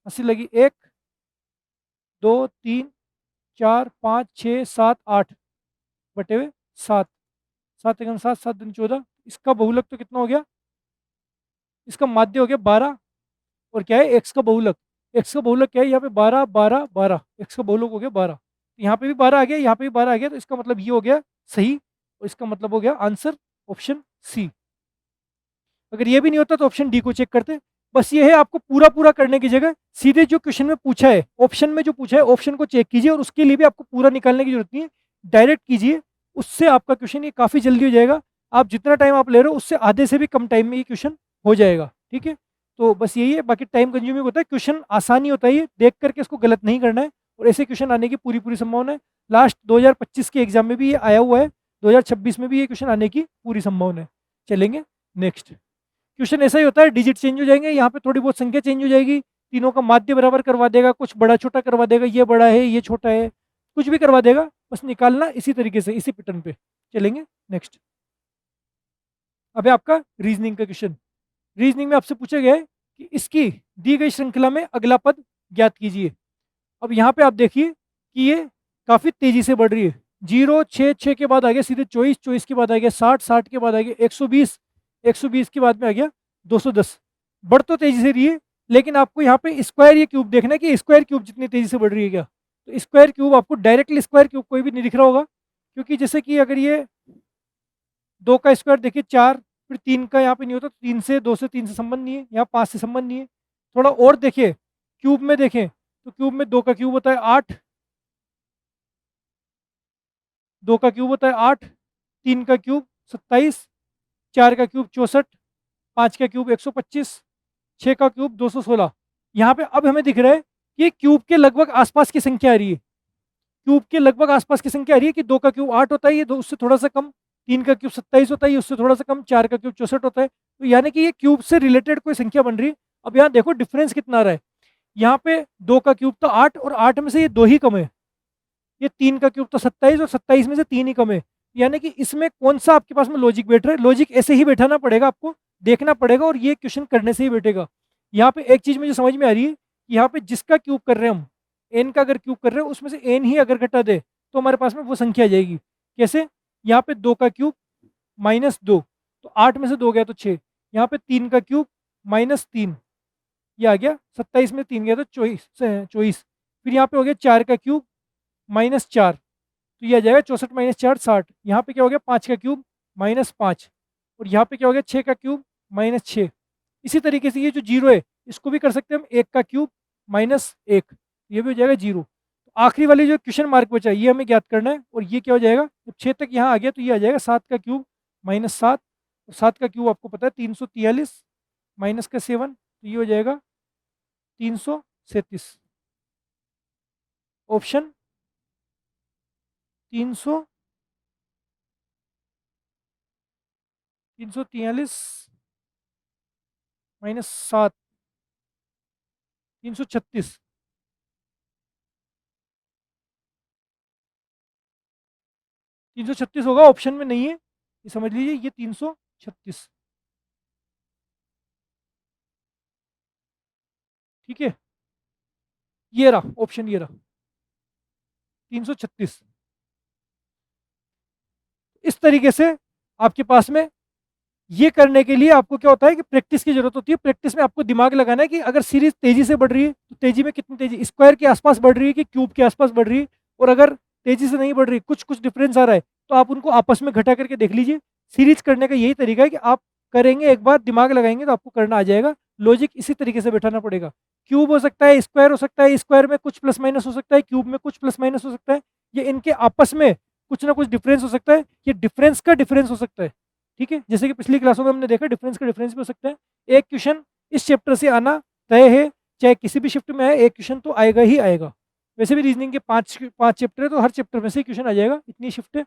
80 लगी 1 2 3 4 5 6 7 8 बटे हुए 7, 7 एकम 7, 7 दूनी 14, इसका बहुलक तो कितना हो गया, इसका माध्य हो गया 12, और क्या है एक्स का बहुलक। एक्स का बहुलक क्या है यहाँ पे 12 12 12, एक्स का बहुलक हो गया 12। यहाँ पे भी 12 आ गया, यहाँ पे भी 12 आ गया, तो इसका मतलब ये हो गया सही, और इसका मतलब हो गया आंसर ऑप्शन सी। अगर ये भी नहीं होता तो ऑप्शन डी को चेक करते। बस ये है, आपको पूरा पूरा करने की जगह सीधे जो क्वेश्चन में पूछा है, ऑप्शन में जो पूछा है ऑप्शन को चेक कीजिए, और उसके लिए भी आपको पूरा निकालने की जरूरत नहीं है, डायरेक्ट कीजिए। उससे आपका क्वेश्चन ये काफ़ी जल्दी हो जाएगा। आप जितना टाइम आप ले रहे हो उससे आधे से भी कम टाइम में ये क्वेश्चन हो जाएगा। ठीक है, तो बस यही है, बाकी टाइम कंज्यूमिंग होता है, क्वेश्चन आसानी होता है, ये देख करके इसको गलत नहीं करना है, और ऐसे क्वेश्चन आने की पूरी पूरी संभावना है। लास्ट 2025 के एग्जाम में भी ये आया हुआ है, 2026 में भी ये क्वेश्चन आने की पूरी संभावना है। चलेंगे नेक्स्ट। क्वेश्चन ऐसा ही होता है, डिजिट चेंज हो जाएंगे, यहाँ पे थोड़ी बहुत संख्या चेंज हो जाएगी, तीनों का माध्य बराबर करवा देगा, कुछ बड़ा छोटा करवा देगा, ये बड़ा है ये छोटा है, कुछ भी करवा देगा, बस निकालना इसी तरीके से, इसी पैटर्न पे। चलेंगे नेक्स्ट। अब है आपका रीजनिंग का क्वेश्चन। रीजनिंग में आपसे पूछा गया है कि इसकी दी गई श्रृंखला में अगला पद ज्ञात कीजिए। अब यहाँ पे आप देखिए कि ये काफी तेजी से बढ़ रही है। 0 6 6 के बाद आ गया सीधे 24, 24 के बाद आ गया 60, 60 के बाद आ गया 120, 120 के बाद में आ गया 210। बढ़ तो तेजी से रही है, लेकिन आपको यहाँ पे स्क्वायर ये क्यूब देखना है कि स्क्वायर क्यूब जितनी तेजी से बढ़ रही है क्या। तो स्क्वायर क्यूब आपको डायरेक्टली स्क्वायर क्यूब कोई भी नहीं दिख रहा होगा, क्योंकि जैसे कि अगर ये 2 का स्क्वायर देखिए 4, फिर 3 का यहाँ पे नहीं होता, तो 3 से 2 से 3 से संबंध नहीं है, यहाँ 5 से संबंध नहीं है। थोड़ा और देखिए, क्यूब में देखें तो क्यूब में 2 का क्यूब होता है 8, 2 का क्यूब होता है 8, 3 का क्यूब 27, 4 का क्यूब 64, 5 का क्यूब 125, 6 का क्यूब 216। यहाँ पे अब हमें दिख रहा है कि क्यूब के लगभग आसपास की संख्या आ रही है, क्यूब के लगभग आसपास की संख्या आ रही है, कि 2 का क्यूब 8 होता है, ये दो उससे थोड़ा सा कम, 3 का क्यूब 27 होता है, ये उससे थोड़ा सा कम, 4 का क्यूब 64 होता है, तो यानी कि ये क्यूब से रिलेटेड कोई संख्या बन रही है। अब यहाँ देखो डिफरेंस कितना आ रहा है, यहाँ पे 2 का क्यूब तो 8, और 8 में से ये 2 ही कम है, ये 3 का क्यूब तो 27, और 27 में से 3 ही कम है, यानी कि इसमें कौन सा आपके पास में लॉजिक बैठ रहा है। लॉजिक ऐसे ही बैठाना पड़ेगा, आपको देखना पड़ेगा, और ये क्वेश्चन करने से ही बैठेगा। यहाँ पे एक चीज मुझे समझ में आ रही है, यहाँ पे जिसका क्यूब कर रहे हैं हम, एन का अगर क्यूब कर रहे हैं, उसमें से एन ही अगर घटा दे तो हमारे पास में वो संख्या आ जाएगी। कैसे, यहाँ पे 2 का क्यूब -2, तो 8 में से 2 गया तो 6, यहाँ पे 3 का क्यूब -3, ये आ गया 27 में 3 गया तो 24, फिर यहाँ पे हो गया 4 का क्यूब -4, तो ये आ जाएगा 64 -4 60। यहाँ पे क्या हो गया 5 का क्यूब -5, और यहाँ पे क्या हो गया 6 का क्यूब -6। इसी तरीके से ये जो जीरो है इसको भी कर सकते हैं हम, 1 का क्यूब -1, ये भी हो जाएगा जीरो। तो आखिरी वाली जो क्वेश्चन मार्क बचा है ये हमें ज्ञात करना है, और ये क्या हो जाएगा, जब 6 तक यहाँ आ गया तो ये आ जाएगा 7 का क्यूब -7, और 7 का क्यूब आपको पता है 343, माइनस का 7, तो ये हो जाएगा 337। ऑप्शन 300 343 -7, 336। 336 होगा, ऑप्शन में नहीं है, ये समझ लीजिए, ये 336। ठीक है, ये रहा ऑप्शन, ये रहा 336। इस तरीके से आपके पास में ये करने के लिए आपको क्या होता है कि प्रैक्टिस की जरूरत होती है। प्रैक्टिस में आपको दिमाग लगाना है कि अगर सीरीज तेजी से बढ़ रही है तो तेजी में कितनी तेजी, स्क्वायर के आसपास बढ़ रही है कि क्यूब के आसपास बढ़ रही है, और अगर तेजी से नहीं बढ़ रही, कुछ कुछ डिफरेंस आ रहा है, तो आप उनको आपस में घटा करके देख लीजिए। सीरीज करने का यही तरीका है कि आप करेंगे, एक बार दिमाग लगाएंगे तो आपको करना आ जाएगा। लॉजिक इसी तरीके से बैठाना पड़ेगा। क्यूब हो सकता है, स्क्वायर हो सकता है, स्क्वायर में कुछ प्लस माइनस हो सकता है, क्यूब में कुछ प्लस माइनस हो सकता है, ये इनके आपस में कुछ ना कुछ डिफरेंस हो सकता है, ये डिफरेंस का डिफरेंस हो सकता है। ठीक है, जैसे कि पिछली क्लासों में हमने देखा डिफरेंस का डिफरेंस भी हो सकता है। एक क्वेश्चन इस चैप्टर से आना तय है, चाहे किसी भी शिफ्ट में आए, एक क्वेश्चन तो आएगा ही आएगा। वैसे भी रीजनिंग के पांच पांच चैप्टर है, तो हर चैप्टर में से क्वेश्चन आ जाएगा, इतनी शिफ्ट है।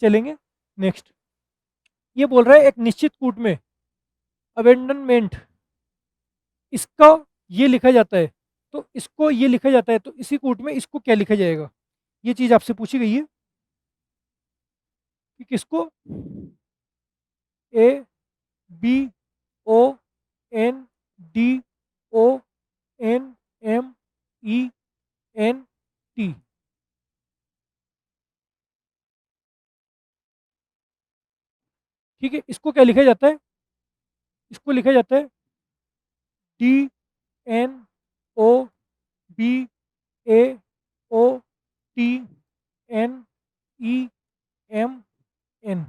चलेंगे नेक्स्ट। ये बोल रहा है एक निश्चित कूट में अबेंडनमेंट, इसका ये लिखा जाता है, तो इसको ये लिखा जाता है, तो इसी कूट में इसको क्या लिखा जाएगा, ये चीज आपसे पूछी गई है कि किसको A B O N D O N M E N T. ठीक है, इसको क्या लिखा जाता है, इसको लिखा जाता है D N O B A O T N E M N,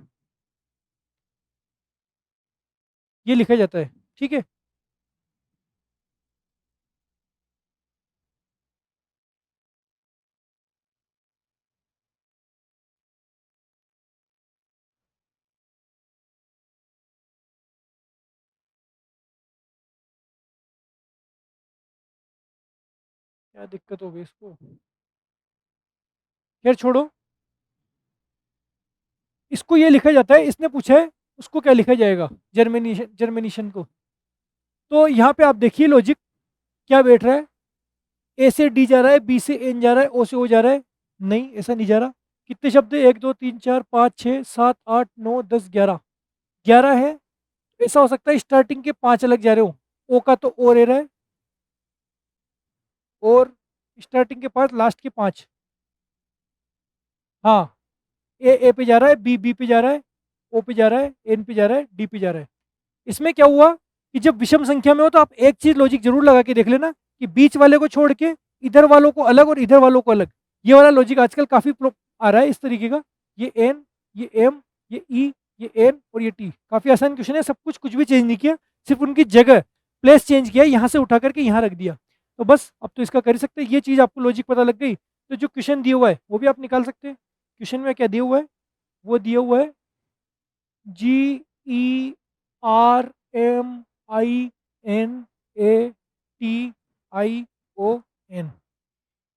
ये लिखा जाता है। ठीक है, क्या दिक्कत हो गई इसको, खैर छोड़ो। इसको ये लिखा जाता है, इसने पूछा है उसको क्या लिखा जाएगा, जर्मिनेशन, जर्मिनेशन को। तो यहाँ पे आप देखिए लॉजिक क्या बैठ रहा है, ए से डी जा रहा है, बी से एन जा रहा है, ओ से ओ जा रहा है। नहीं, ऐसा नहीं जा रहा। कितने शब्द है, 1 2 3 4 5 6 7 8 9 10 11, 11 है। ऐसा हो सकता है स्टार्टिंग के 5 अलग जा रहे हो, ओ का तो ओ रह रहा है, और स्टार्टिंग के 5 लास्ट के 5। हाँ, ए पे जा रहा है, बी पे जा रहा है, ओ पे जा रहा है, एन पे जा रहा है, डी पे जा रहा है। इसमें क्या हुआ कि जब विषम संख्या में हो तो आप एक चीज लॉजिक जरूर लगा के देख लेना कि बीच वाले को छोड़ के इधर वालों को अलग और इधर वालों को अलग। ये वाला लॉजिक आजकल काफी आ रहा है इस तरीके का। ये एन, ये एम, ये ई, ये एन और ये टी। काफी आसान क्वेश्चन है, सब कुछ भी चेंज नहीं किया, सिर्फ उनकी जगह प्लेस चेंज किया, यहाँ से उठा करके यहाँ रख दिया। तो बस अब तो इसका कर ही सकते हैं। ये चीज आपको लॉजिक पता लग गई तो जो क्वेश्चन दिया हुआ है वो भी आप निकाल सकते हैं। क्वेश्चन में क्या दिया हुआ है, वो दिया हुआ है GERMINATION,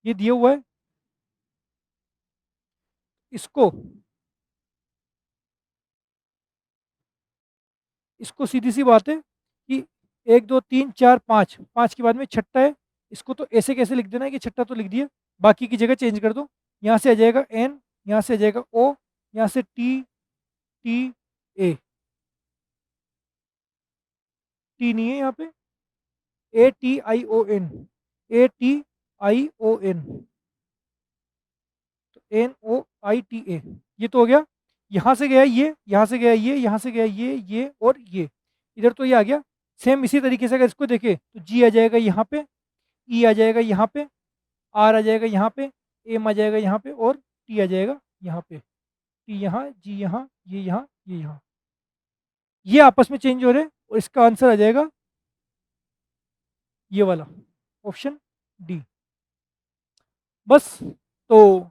ये दिया हुआ है। इसको इसको सीधी सी बात है कि 1 2 3 4 5, 5 के बाद में छठा है। इसको तो ऐसे कैसे लिख देना है कि छठा तो लिख दिया, बाकी की जगह चेंज कर दो। यहाँ से आ जाएगा एन, यहाँ से आ जाएगा ओ, यहाँ से टी, टी ए, टी नहीं है यहाँ पे, ATION, ATION, NOITA, ये तो हो गया। यहाँ से गया ये, यहाँ से गया ये, यहाँ से गया ये और ये, इधर तो ये आ गया। सेम इसी तरीके से अगर इसको देखें तो जी आ जाएगा यहाँ पे, ई आ जाएगा यहाँ पे, आर आ जाएगा यहाँ पे, एम आ जाएगा यहाँ पे और टी आ जाएगा यहाँ पे। टी यहाँ, जी यहाँ, ये यहाँ, ये यहाँ, ये आपस में चेंज हो रहे हैं और इसका आंसर आ जाएगा ये वाला, ऑप्शन डी। बस, तो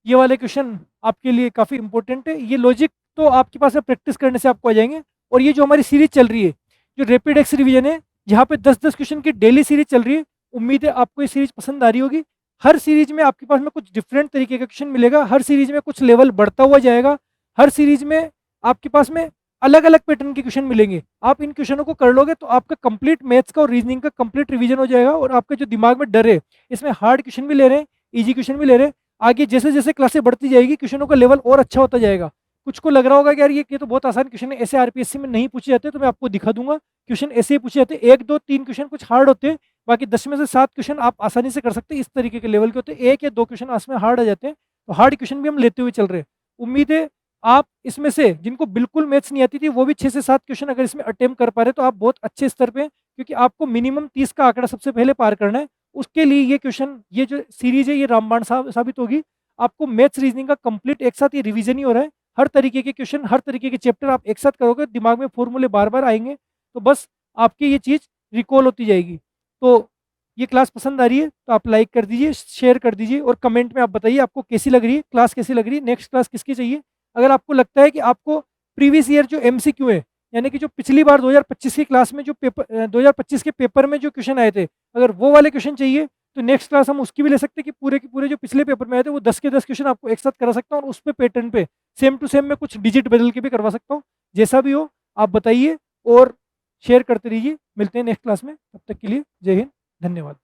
ये वाले क्वेश्चन आपके लिए काफ़ी इंपॉर्टेंट है। ये लॉजिक तो आपके पास है, प्रैक्टिस करने से आपको आ जाएंगे। और ये जो हमारी सीरीज चल रही है, जो रैपिड एक्स रिवीजन है, यहाँ पे 10-10 क्वेश्चन की डेली सीरीज चल रही है। उम्मीद है आपको ये सीरीज पसंद आ रही होगी। हर सीरीज में आपके पास में कुछ डिफरेंट तरीके का क्वेश्चन मिलेगा, हर सीरीज में कुछ लेवल बढ़ता हुआ जाएगा, हर सीरीज में आपके पास में अलग अलग पैटर्न के क्वेश्चन मिलेंगे। आप इन क्वेश्चनों को कर लोगे तो आपका कंप्लीट मैथ्स का और रीजनिंग का कंप्लीट रिवीजन हो जाएगा। और आपका जो दिमाग में डर है, इसमें हार्ड क्वेश्चन भी ले रहे हैं, ईजी क्वेश्चन भी ले रहे हैं, आगे जैसे जैसे क्लासें बढ़ती जाएगी क्वेश्चनों का लेवल और अच्छा होता जाएगा। कुछ को लग रहा होगा कि यार ये तो बहुत आसान क्वेश्चन है, ऐसे आरपीएससी में नहीं पूछे जाते, तो मैं आपको दिखा दूंगा क्वेश्चन ऐसे ही पूछे जाते हैं। 1 2 3 क्वेश्चन कुछ हार्ड होते हैं, बाकी 10 में से 7 क्वेश्चन आप आसानी से कर सकते हैं। इस तरीके के लेवल के होते हैं, 1 या 2 क्वेश्चन उसमें हार्ड आ जाते हैं। तो हार्ड क्वेश्चन भी हम लेते हुए चल रहे हैं। उम्मीद है आप इसमें से जिनको बिल्कुल मैथ्स नहीं आती थी वो भी 6 से 7 क्वेश्चन अगर इसमें अटेम्प्ट कर पा रहे तो आप बहुत अच्छे स्तर पे हैं, क्योंकि आपको मिनिमम 30 का आंकड़ा सबसे पहले पार करना है। उसके लिए ये क्वेश्चन, ये जो सीरीज है, ये रामबाण साबित होगी। आपको मैथ्स रीजनिंग का कंप्लीट एक साथ ये रिवीजन ही हो रहा है। हर तरीके के क्वेश्चन, हर तरीके के चैप्टर आप एक साथ करोगे, दिमाग में फॉर्मूले बार बार आएंगे, तो बस आपकी ये चीज़ रिकॉल होती जाएगी। तो ये क्लास पसंद आ रही है तो आप लाइक कर दीजिए, शेयर कर दीजिए और कमेंट में आप बताइए आपको कैसी लग रही है क्लास, कैसी लग रही है, नेक्स्ट क्लास किसकी चाहिए। अगर आपको लगता है कि आपको प्रीवियस ईयर जो एमसीक्यू है, यानी कि जो पिछली बार 2025 की क्लास में जो पेपर 2025 के पेपर में जो क्वेश्चन आए थे, अगर वो वाले क्वेश्चन चाहिए तो नेक्स्ट क्लास हम उसकी भी ले सकते हैं कि पूरे के पूरे जो पिछले पेपर में आए थे वो 10 के 10 क्वेश्चन आपको एक साथ करा सकता हूँ और उस पे पैटर्न पे सेम टू सेम में कुछ डिजिट बदल के भी करवा सकता हूँ। जैसा भी हो आप बताइए और शेयर करते रहिए। मिलते हैं नेक्स्ट क्लास में, तब तक के लिए जय हिंद, धन्यवाद।